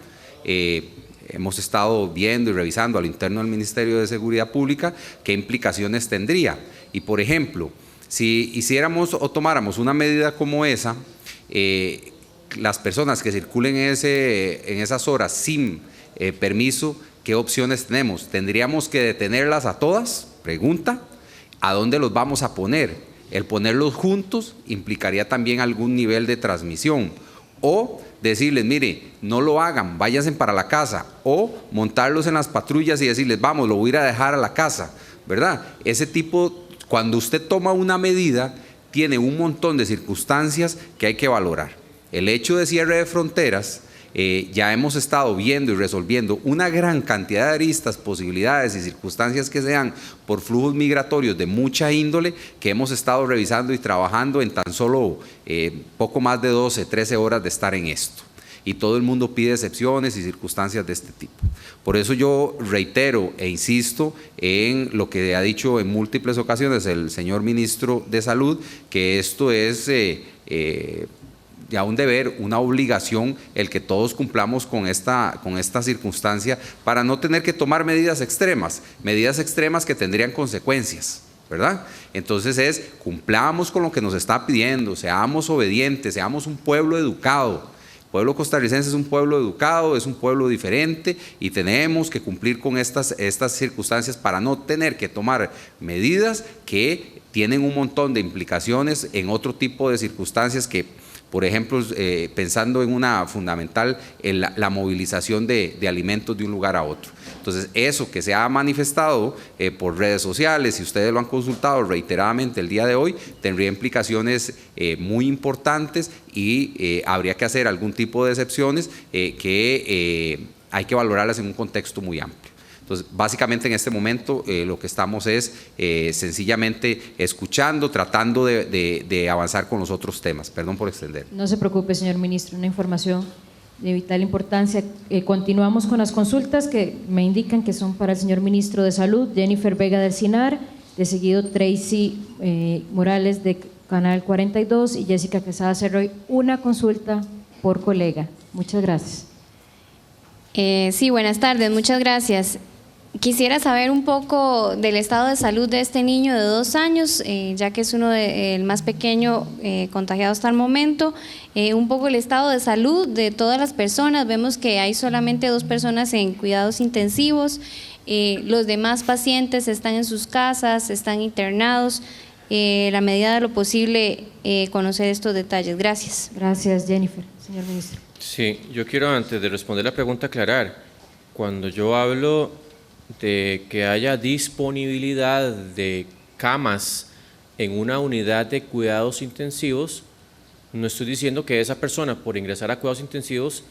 Hemos estado viendo y revisando a lo interno del Ministerio de Seguridad Pública qué implicaciones tendría. Y, por ejemplo, si hiciéramos o tomáramos una medida como esa, las personas que circulen en esas horas sin permiso, ¿qué opciones tenemos? ¿Tendríamos que detenerlas a todas? Pregunta. ¿A dónde los vamos a poner? El ponerlos juntos implicaría también algún nivel de transmisión. O decirles, mire, no lo hagan, váyanse para la casa, o montarlos en las patrullas y decirles, vamos, lo voy a ir a dejar a la casa, ¿verdad? Ese tipo, cuando usted toma una medida, tiene un montón de circunstancias que hay que valorar. El hecho de cierre de fronteras, ya hemos estado viendo y resolviendo una gran cantidad de aristas, posibilidades y circunstancias que se dan por flujos migratorios de mucha índole que hemos estado revisando y trabajando en tan solo poco más de 12, 13 horas de estar en esto. Y todo el mundo pide excepciones y circunstancias de este tipo. Por eso yo reitero e insisto en lo que ha dicho en múltiples ocasiones el señor ministro de Salud, que esto es ya un deber, una obligación, el que todos cumplamos con esta circunstancia para no tener que tomar medidas extremas que tendrían consecuencias, ¿verdad? Entonces cumplamos con lo que nos está pidiendo, seamos obedientes, seamos un pueblo educado. El pueblo costarricense es un pueblo educado, es un pueblo diferente y tenemos que cumplir con estas circunstancias para no tener que tomar medidas que tienen un montón de implicaciones en otro tipo de circunstancias que, por ejemplo, pensando en una fundamental, en la movilización de alimentos de un lugar a otro. Entonces, eso que se ha manifestado por redes sociales, y ustedes lo han consultado reiteradamente el día de hoy, tendría implicaciones muy importantes y habría que hacer algún tipo de excepciones que hay que valorarlas en un contexto muy amplio. Entonces, básicamente en este momento lo que estamos es sencillamente escuchando, tratando de avanzar con los otros temas. Perdón por extender. No se preocupe, señor ministro, una información de vital importancia. Continuamos con las consultas que me indican que son para el señor ministro de Salud, Jennifer Vega del Cinar, de seguido Tracy Morales de Canal 42 y Jessica Quesada Cerroy. Una consulta por colega. Muchas gracias. Sí, buenas tardes, muchas gracias. Quisiera saber un poco del estado de salud de este niño de 2 años, ya que es el más pequeño contagiado hasta el momento, un poco el estado de salud de todas las personas. Vemos que hay solamente 2 personas en cuidados intensivos, los demás pacientes están en sus casas, están internados. La medida de lo posible conocer estos detalles. Gracias. Gracias, Jennifer. Señor ministro. Sí, yo quiero, antes de responder la pregunta, aclarar. Cuando yo hablo de que haya disponibilidad de camas en una unidad de cuidados intensivos, no estoy diciendo que esa persona, por ingresar a cuidados intensivos,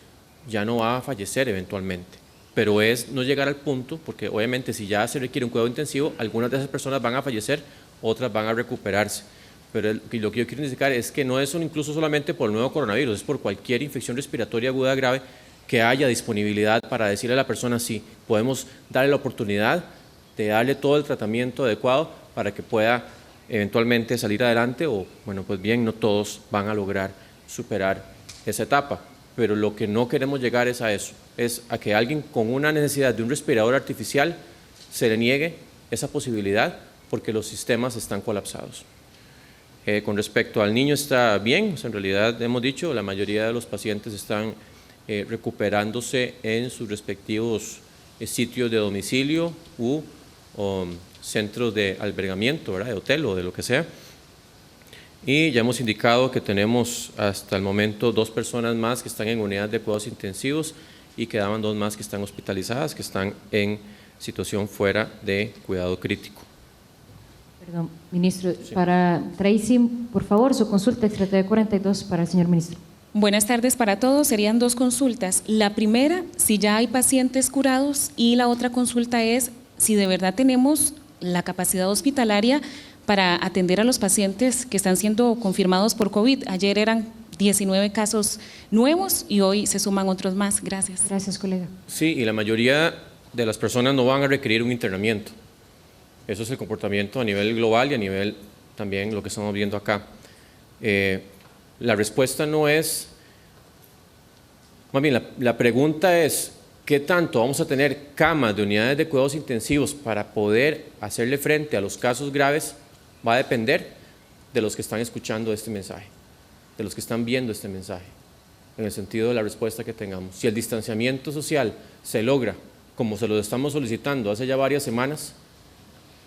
ya no va a fallecer eventualmente, pero es no llegar al punto, porque obviamente si ya se requiere un cuidado intensivo, algunas de esas personas van a fallecer, otras van a recuperarse. Pero lo que yo quiero indicar es que no es incluso solamente por el nuevo coronavirus, es por cualquier infección respiratoria aguda grave que haya disponibilidad para decirle a la persona sí, podemos darle la oportunidad de darle todo el tratamiento adecuado para que pueda eventualmente salir adelante o, bueno, pues bien, no todos van a lograr superar esa etapa, pero lo que no queremos llegar es a eso, es a que alguien con una necesidad de un respirador artificial se le niegue esa posibilidad porque los sistemas están colapsados. Con respecto al niño está bien, o sea, en realidad hemos dicho, la mayoría de los pacientes están recuperándose en sus respectivos sitios de domicilio u centros de albergamiento, ¿verdad? De hotel o de lo que sea. Y ya hemos indicado que tenemos hasta el momento 2 personas más que están en unidades de cuidados intensivos y quedaban 2 más que están hospitalizadas, que están en situación fuera de cuidado crítico. Perdón, ministro, Sí. Para Tracy, por favor, su consulta extra TV 42 para el señor ministro. Buenas tardes para todos. Serían 2 consultas. La primera, si ya hay pacientes curados, y la otra consulta es si de verdad tenemos la capacidad hospitalaria para atender a los pacientes que están siendo confirmados por COVID. Ayer eran 19 casos nuevos y hoy se suman otros más. Gracias. Gracias, colega. Sí, y la mayoría de las personas no van a requerir un internamiento. Eso es el comportamiento a nivel global y a nivel también lo que estamos viendo acá. La respuesta no es, más bien la pregunta es, ¿qué tanto vamos a tener camas de unidades de cuidados intensivos para poder hacerle frente a los casos graves? Va a depender de los que están escuchando este mensaje, de los que están viendo este mensaje, en el sentido de la respuesta que tengamos. Si el distanciamiento social se logra, como se lo estamos solicitando hace ya varias semanas,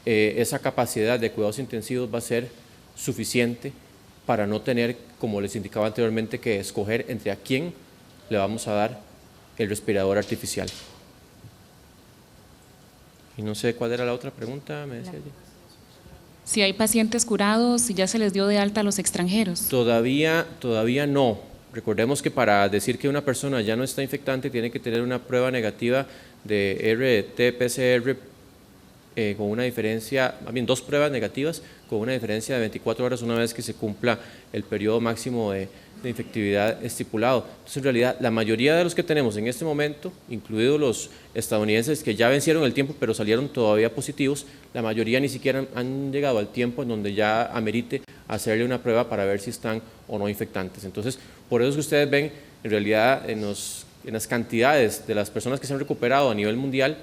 esa capacidad de cuidados intensivos va a ser suficiente para no tener, como les indicaba anteriormente, que escoger entre a quién le vamos a dar el respirador artificial. Y no sé cuál era la otra pregunta, me decía ella. Si hay pacientes curados, si ya se les dio de alta a los extranjeros. Todavía no. Recordemos que para decir que una persona ya no está infectante tiene que tener una prueba negativa de RT-PCR con una diferencia, más bien 2 pruebas negativas con una diferencia de 24 horas una vez que se cumpla el periodo máximo de infectividad estipulado. Entonces, en realidad, la mayoría de los que tenemos en este momento, incluidos los estadounidenses que ya vencieron el tiempo pero salieron todavía positivos, la mayoría ni siquiera han llegado al tiempo en donde ya amerite hacerle una prueba para ver si están o no infectantes. Entonces, por eso es que ustedes ven, en realidad, en las cantidades de las personas que se han recuperado a nivel mundial,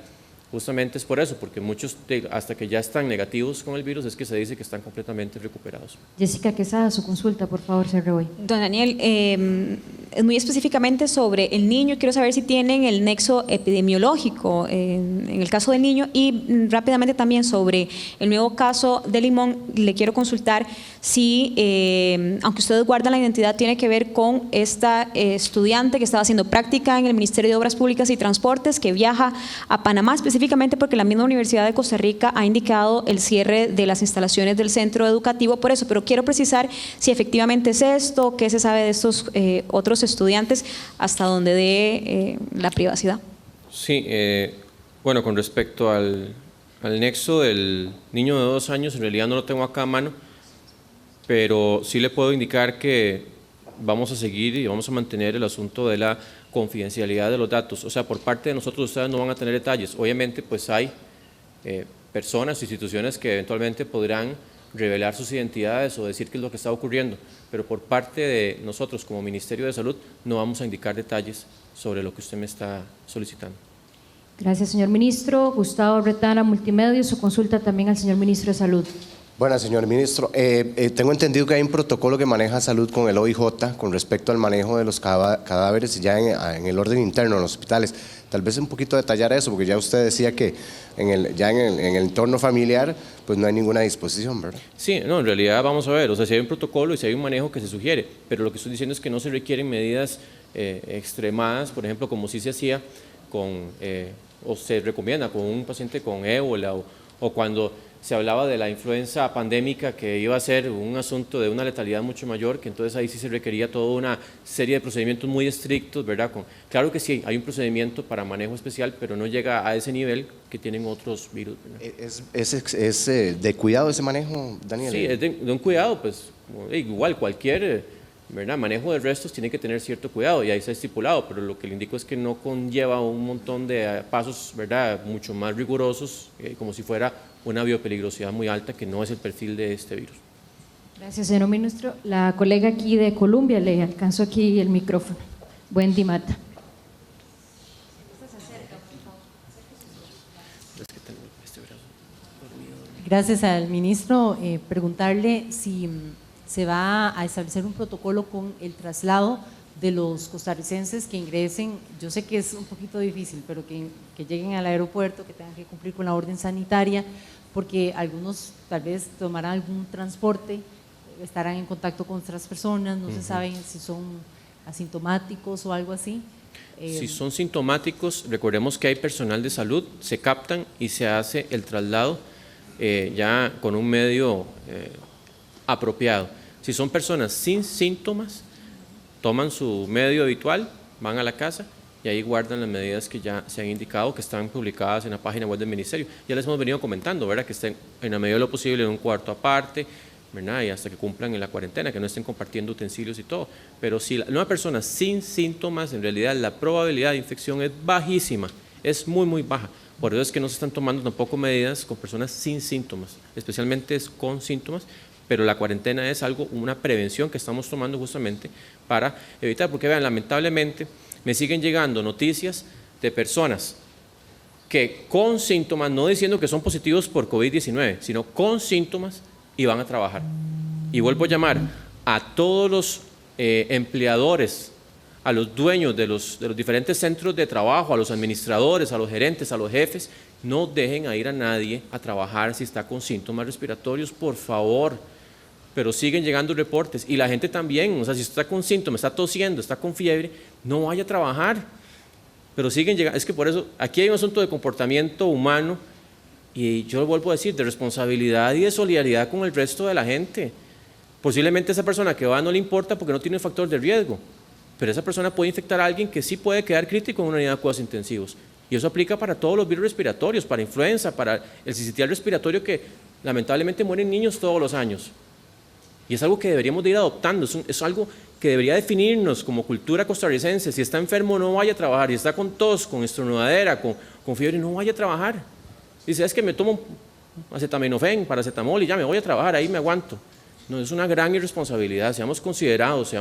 justamente es por eso, porque muchos hasta que ya están negativos con el virus es que se dice que están completamente recuperados. Jessica Quesada, su consulta, por favor, se revoy. Don Daniel, muy específicamente sobre el niño, quiero saber si tienen el nexo epidemiológico en el caso del niño y rápidamente también sobre el nuevo caso de Limón, le quiero consultar si, aunque ustedes guardan la identidad, tiene que ver con esta estudiante que estaba haciendo práctica en el Ministerio de Obras Públicas y Transportes, que viaja a Panamá específicamente porque la misma Universidad de Costa Rica ha indicado el cierre de las instalaciones del centro educativo por eso, pero quiero precisar si efectivamente es esto, qué se sabe de estos otros estudiantes, hasta donde dé la privacidad. Sí, bueno, con respecto al nexo del niño de 2 años, en realidad no lo tengo acá a mano, pero sí le puedo indicar que vamos a seguir y vamos a mantener el asunto de la confidencialidad de los datos. O sea, por parte de nosotros ustedes no van a tener detalles. Obviamente, pues hay personas, instituciones que eventualmente podrán revelar sus identidades o decir qué es lo que está ocurriendo, pero por parte de nosotros como Ministerio de Salud no vamos a indicar detalles sobre lo que usted me está solicitando. Gracias, señor ministro. Gustavo Retana, Multimedios, su consulta también al señor ministro de Salud. Buenas, señor ministro. Tengo entendido que hay un protocolo que maneja salud con el OIJ con respecto al manejo de los cadáveres ya en el orden interno en los hospitales. Tal vez un poquito detallar eso, porque ya usted decía que en el entorno familiar pues no hay ninguna disposición, ¿verdad? Sí, no, en realidad vamos a ver, o sea, si hay un protocolo y si hay un manejo que se sugiere, pero lo que estoy diciendo es que no se requieren medidas extremadas, por ejemplo, como sí se hacía o se recomienda con un paciente con ébola o cuando se hablaba de la influenza pandémica que iba a ser un asunto de una letalidad mucho mayor, que entonces ahí sí se requería toda una serie de procedimientos muy estrictos, ¿verdad? Claro que sí, hay un procedimiento para manejo especial, pero no llega a ese nivel que tienen otros virus, ¿verdad? ¿Es de cuidado ese manejo, Daniel? Sí, es de un cuidado, pues igual cualquier ¿verdad? Manejo de restos tiene que tener cierto cuidado y ahí está estipulado, pero lo que le indico es que no conlleva un montón de pasos, ¿verdad? Mucho más rigurosos, como si fuera una biopeligrosidad muy alta, que no es el perfil de este virus. Gracias, señor ministro. La colega aquí de Colombia, le alcanzó aquí el micrófono. Wendy Mata. Gracias al ministro. Preguntarle si se va a establecer un protocolo con el traslado de los costarricenses que ingresen. Yo sé que es un poquito difícil, pero que lleguen al aeropuerto, que tengan que cumplir con la orden sanitaria, porque algunos tal vez tomarán algún transporte, estarán en contacto con otras personas, no se saben si son asintomáticos o algo así. Si son sintomáticos, recordemos que hay personal de salud, se captan y se hace el traslado ya con un medio apropiado. Si son personas sin síntomas, toman su medio habitual, van a la casa y ahí guardan las medidas que ya se han indicado, que están publicadas en la página web del Ministerio. Ya les hemos venido comentando, ¿verdad? Que estén en la medida de lo posible en un cuarto aparte, ¿verdad? Y hasta que cumplan en la cuarentena, que no estén compartiendo utensilios y todo. Pero si una persona sin síntomas, en realidad la probabilidad de infección es bajísima, es muy, muy baja. Por eso es que no se están tomando tampoco medidas con personas sin síntomas, especialmente con síntomas, pero la cuarentena es una prevención que estamos tomando justamente para evitar, porque vean, lamentablemente me siguen llegando noticias de personas que con síntomas, no diciendo que son positivos por COVID-19, sino con síntomas y van a trabajar. Y vuelvo a llamar a todos los empleadores, a los dueños de los diferentes centros de trabajo, a los administradores, a los gerentes, a los jefes, no dejen a ir a nadie a trabajar si está con síntomas respiratorios, por favor. Pero siguen llegando reportes y la gente también, o sea, si está con síntomas, está tosiendo, está con fiebre, no vaya a trabajar. Pero siguen llegando, es que por eso aquí hay un asunto de comportamiento humano y yo lo vuelvo a decir, de responsabilidad y de solidaridad con el resto de la gente. Posiblemente esa persona que va no le importa porque no tiene un factor de riesgo, pero esa persona puede infectar a alguien que sí puede quedar crítico en una unidad de cuidados intensivos. Y eso aplica para todos los virus respiratorios, para influenza, para el sincitial respiratorio, que lamentablemente mueren niños todos los años. Y es algo que deberíamos de ir adoptando, es algo que debería definirnos como cultura costarricense. Si está enfermo, no vaya a trabajar. Si está con tos, con estornudadera, con fiebre, no vaya a trabajar. Dice, es que me tomo acetaminofén, paracetamol y ya me voy a trabajar, ahí me aguanto. No, es una gran irresponsabilidad. Seamos considerados,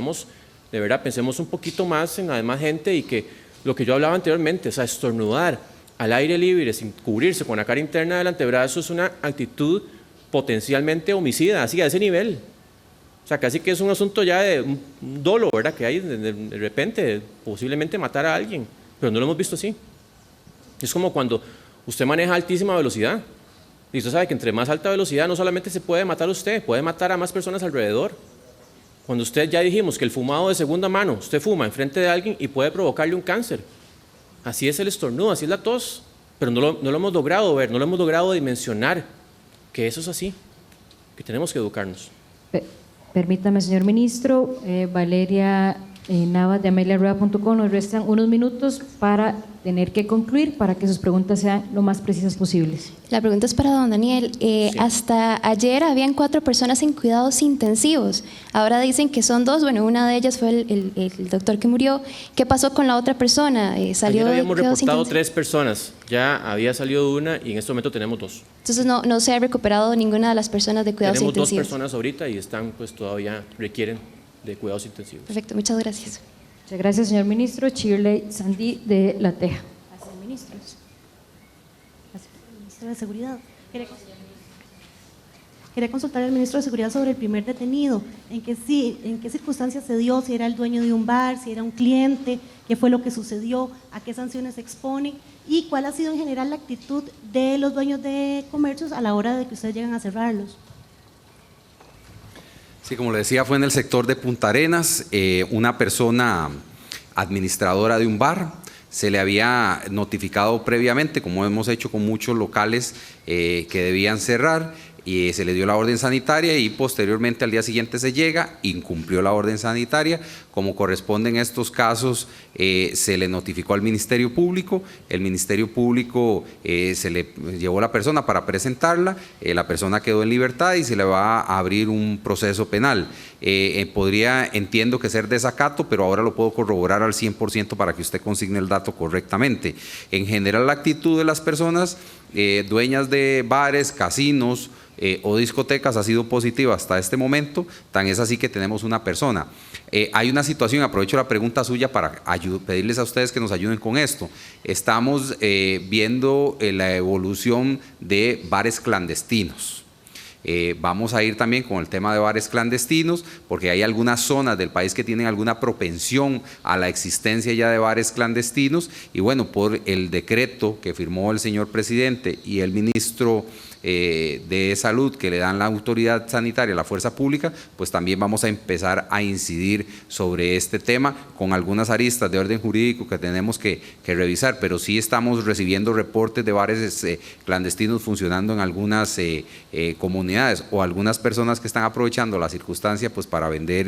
de verdad, pensemos un poquito más en la demás gente, y que lo que yo hablaba anteriormente, o sea, estornudar al aire libre sin cubrirse con la cara interna del antebrazo es una actitud potencialmente homicida, así a ese nivel. O sea, casi que es un asunto ya de un dolo, ¿verdad? Que hay de repente, posiblemente matar a alguien, pero no lo hemos visto así. Es como cuando usted maneja a altísima velocidad, y usted sabe que entre más alta velocidad no solamente se puede matar a usted, puede matar a más personas alrededor. Cuando usted, ya dijimos que el fumado de segunda mano, usted fuma enfrente de alguien y puede provocarle un cáncer. Así es el estornudo, así es la tos, pero no lo hemos logrado ver, no lo hemos logrado dimensionar, que eso es así, que tenemos que educarnos. Permítame, señor ministro, Valeria Navas de ameliarueda.com, nos restan unos minutos para tener que concluir, para que sus preguntas sean lo más precisas posibles. La pregunta es para don Daniel. Sí. Hasta ayer habían 4 personas en cuidados intensivos. Ahora dicen que son 2. Bueno, una de ellas fue el doctor que murió. ¿Qué pasó con la otra persona? ¿Salió Ayer habíamos de cuidados reportado intensivos? 3 personas. Ya había salido una y en este momento tenemos 2. Entonces no se ha recuperado ninguna de las personas de cuidados Tenemos 2 intensivos. personas ahorita y están, pues todavía requieren de cuidados intensivos. Perfecto, muchas gracias. Muchas gracias, señor ministro. Shirley Sandy de La Teja. Gracias, ministros. Gracias, ministro de Seguridad. Quería consultar al ministro de Seguridad sobre el primer detenido. ¿En qué circunstancias se dio? Si era el dueño de un bar, si era un cliente, qué fue lo que sucedió, a qué sanciones se expone y cuál ha sido en general la actitud de los dueños de comercios a la hora de que ustedes llegan a cerrarlos. Sí, como le decía, fue en el sector de Punta Arenas, una persona administradora de un bar. Se le había notificado previamente, como hemos hecho con muchos locales que debían cerrar, y se le dio la orden sanitaria y posteriormente al día siguiente se llega, incumplió la orden sanitaria. Como corresponde en estos casos, se le notificó al Ministerio Público, el Ministerio Público se le llevó la persona para presentarla, la persona quedó en libertad y se le va a abrir un proceso penal. Podría, entiendo que ser desacato, pero ahora lo puedo corroborar al 100% para que usted consigne el dato correctamente. En general, la actitud de las personas dueñas de bares, casinos o discotecas ha sido positiva hasta este momento, tan es así que tenemos una persona. Hay una situación, aprovecho la pregunta suya para pedirles a ustedes que nos ayuden con esto. Estamos viendo la evolución de bares clandestinos. Vamos a ir también con el tema de bares clandestinos, porque hay algunas zonas del país que tienen alguna propensión a la existencia ya de bares clandestinos, y bueno, por el decreto que firmó el señor presidente y el ministro de Salud, que le dan la autoridad sanitaria, la fuerza pública, pues también vamos a empezar a incidir sobre este tema con algunas aristas de orden jurídico que tenemos que revisar, pero sí estamos recibiendo reportes de bares clandestinos funcionando en algunas comunidades, o algunas personas que están aprovechando la circunstancia pues para vender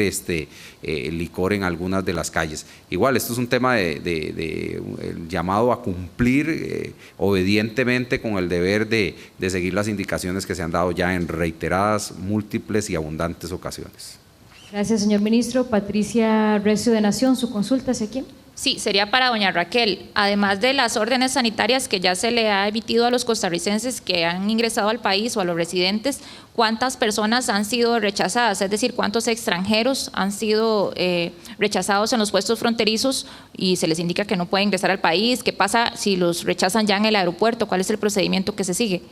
licor en algunas de las calles. Igual, esto es un tema de llamado a cumplir obedientemente con el deber de seguir las indicaciones que se han dado ya en reiteradas, múltiples y abundantes ocasiones. Gracias, señor ministro. Patricia Recio de Nación, su consulta, ¿hacia quién? Sí, sería para doña Raquel. Además de las órdenes sanitarias que ya se le ha emitido a los costarricenses que han ingresado al país o a los residentes, ¿cuántas personas han sido rechazadas? Es decir, ¿cuántos extranjeros han sido rechazados en los puestos fronterizos y se les indica que no pueden ingresar al país? ¿Qué pasa si los rechazan ya en el aeropuerto? ¿Cuál es el procedimiento que se sigue?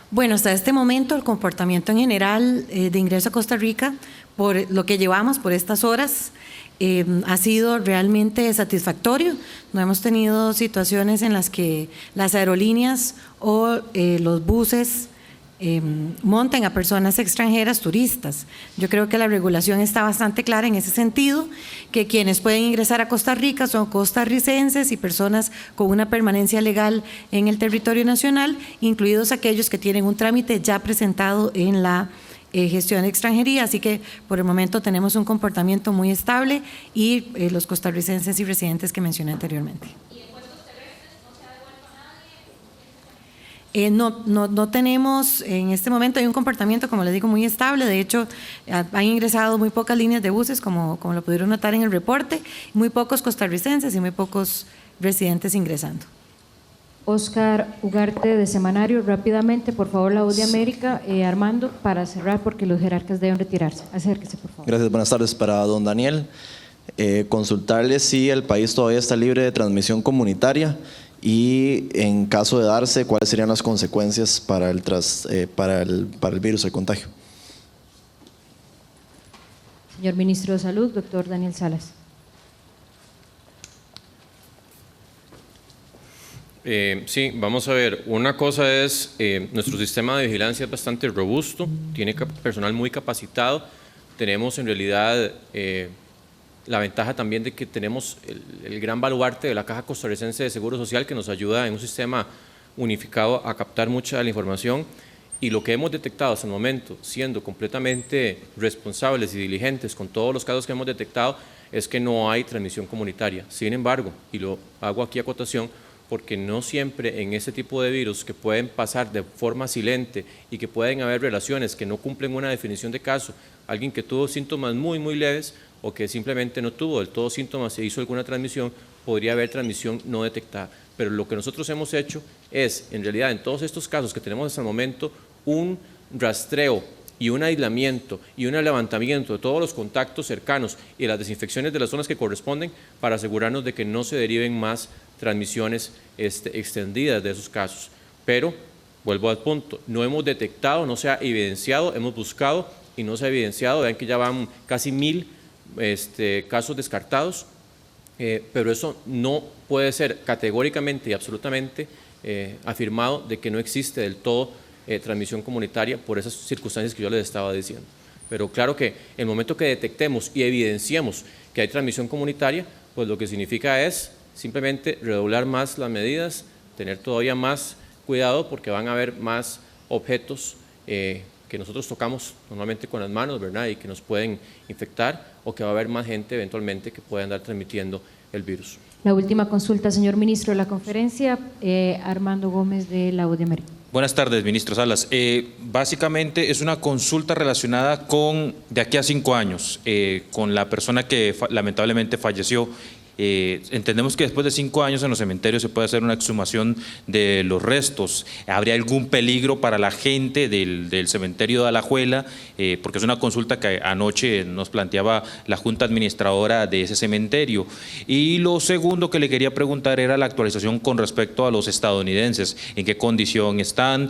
Bueno, hasta este momento el comportamiento en general de ingreso a Costa Rica, por lo que llevamos por estas horas, ha sido realmente satisfactorio. No hemos tenido situaciones en las que las aerolíneas o los buses monten a personas extranjeras turistas. Yo creo que la regulación está bastante clara en ese sentido, que quienes pueden ingresar a Costa Rica son costarricenses y personas con una permanencia legal en el territorio nacional, incluidos aquellos que tienen un trámite ya presentado en la gestión de extranjería, así que por el momento tenemos un comportamiento muy estable y los costarricenses y residentes que mencioné anteriormente. No tenemos en este momento, hay un comportamiento, como les digo, muy estable. De hecho, han ingresado muy pocas líneas de buses, como lo pudieron notar en el reporte, muy pocos costarricenses y muy pocos residentes ingresando. Oscar Ugarte, de Semanario, rápidamente, por favor, la voz de América. Armando, para cerrar, porque los jerarcas deben retirarse. Acérquese, por favor. Gracias, buenas tardes. Para don Daniel, consultarle si el país todavía está libre de transmisión comunitaria y, en caso de darse, cuáles serían las consecuencias para el virus, el contagio. Señor Ministro de Salud, doctor Daniel Salas. Sí, vamos a ver. Una cosa es, nuestro sistema de vigilancia es bastante robusto, tiene personal muy capacitado. Tenemos en realidad la ventaja también de que tenemos el gran baluarte de la Caja Costarricense de Seguro Social, que nos ayuda en un sistema unificado a captar mucha de la información. Y lo que hemos detectado hasta el momento, siendo completamente responsables y diligentes con todos los casos que hemos detectado, es que no hay transmisión comunitaria. Sin embargo, y lo hago aquí acotación, porque no siempre en este tipo de virus que pueden pasar de forma silente y que pueden haber relaciones que no cumplen una definición de caso, alguien que tuvo síntomas muy leves o que simplemente no tuvo del todo síntomas e hizo alguna transmisión, podría haber transmisión no detectada. Pero lo que nosotros hemos hecho es, en realidad, en todos estos casos que tenemos hasta el momento, un rastreo y un aislamiento y un levantamiento de todos los contactos cercanos y las desinfecciones de las zonas que corresponden para asegurarnos de que no se deriven más transmisiones extendidas de esos casos. Pero, vuelvo al punto, no hemos detectado, no se ha evidenciado, hemos buscado y no se ha evidenciado. Vean que ya van casi 1000 casos descartados, pero eso no puede ser categóricamente y absolutamente afirmado de que no existe del todo transmisión comunitaria por esas circunstancias que yo les estaba diciendo. Pero claro que el momento que detectemos y evidenciemos que hay transmisión comunitaria, pues lo que significa es simplemente redoblar más las medidas, tener todavía más cuidado porque van a haber más objetos que nosotros tocamos normalmente con las manos, ¿verdad? Y que nos pueden infectar, o que va a haber más gente eventualmente que pueda andar transmitiendo el virus. La última consulta, señor ministro de la conferencia, Armando Gómez, de La Voz de América. Buenas tardes, ministro Salas. Básicamente es una consulta relacionada con de aquí a 5 años, con la persona que lamentablemente falleció. Entendemos que después de 5 años en los cementerios se puede hacer una exhumación de los restos. ¿Habría algún peligro para la gente del cementerio de Alajuela? Porque es una consulta que anoche nos planteaba la Junta Administradora de ese cementerio. Y lo segundo que le quería preguntar era la actualización con respecto a los estadounidenses. ¿En qué condición están?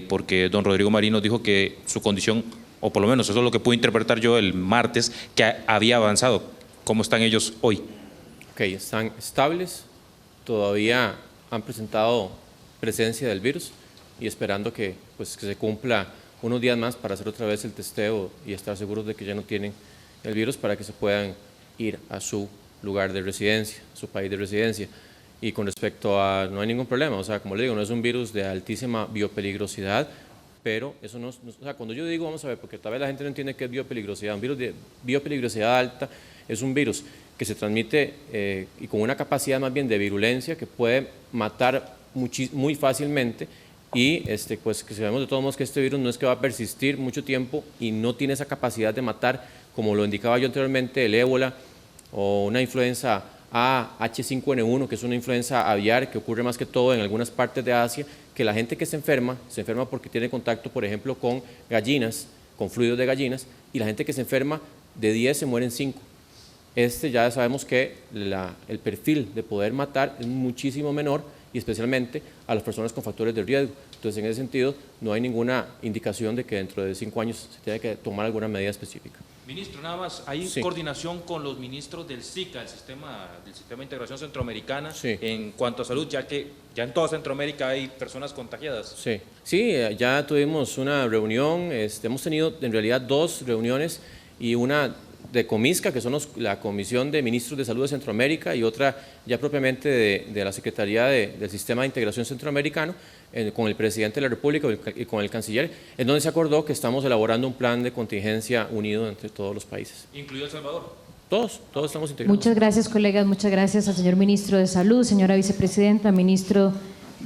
Porque don Rodrigo Marín nos dijo que su condición, o por lo menos eso es lo que pude interpretar yo el martes, que había avanzado. ¿Cómo están ellos hoy? Ok, están estables, todavía han presentado presencia del virus y esperando que se cumpla unos días más para hacer otra vez el testeo y estar seguros de que ya no tienen el virus para que se puedan ir a su lugar de residencia, a su país de residencia. Y con respecto a, no hay ningún problema, o sea, como le digo, no es un virus de altísima biopeligrosidad, pero eso no, o sea, cuando yo digo, vamos a ver, porque tal vez la gente no entiende qué es biopeligrosidad, un virus de biopeligrosidad alta es un virus que se transmite y con una capacidad más bien de virulencia que puede matar muy fácilmente y pues que sabemos de todos modos que este virus no es que va a persistir mucho tiempo y no tiene esa capacidad de matar, como lo indicaba yo anteriormente, el ébola o una influenza A, H5N1, que es una influenza aviar que ocurre más que todo en algunas partes de Asia, que la gente que se enferma porque tiene contacto, por ejemplo, con gallinas, con fluidos de gallinas, y la gente que se enferma, de 10 se mueren 5. Ya sabemos que el perfil de poder matar es muchísimo menor y especialmente a las personas con factores de riesgo. Entonces, en ese sentido, no hay ninguna indicación de que dentro de 5 años se tenga que tomar alguna medida específica. Ministro, nada más, ¿hay coordinación con los ministros del SICA, del Sistema de Integración Centroamericana, en cuanto a salud, ya que ya en toda Centroamérica hay personas contagiadas? Sí, ya tuvimos una reunión, hemos tenido en realidad 2 reuniones y una de Comisca, que son la Comisión de Ministros de Salud de Centroamérica, y otra ya propiamente de la Secretaría del Sistema de Integración Centroamericano, con el Presidente de la República y con el Canciller, en donde se acordó que estamos elaborando un plan de contingencia unido entre todos los países. ¿Incluido El Salvador? Todos estamos integrados. Muchas gracias, colegas, muchas gracias al señor Ministro de Salud, señora Vicepresidenta, Ministro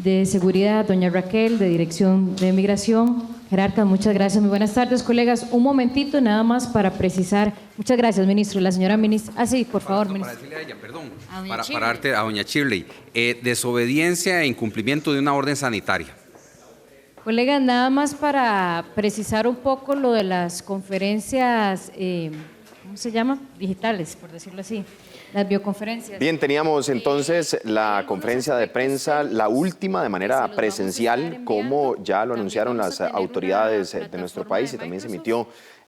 de Seguridad, doña Raquel, de Dirección de Migración. Jerarca, muchas gracias. Muy buenas tardes, colegas. Un momentito nada más para precisar. Muchas gracias, ministro. La señora ministra. Ah, sí, por favor, ministro. Para decirle a ella, perdón, para darte a doña Shirley, desobediencia e incumplimiento de una orden sanitaria. Colegas, nada más para precisar un poco lo de las conferencias, ¿cómo se llama? Digitales, por decirlo así. Las bioconferencias. Bien, teníamos entonces la conferencia de prensa, la última de manera presencial, como ya lo anunciaron las autoridades de nuestro país, y también se emitió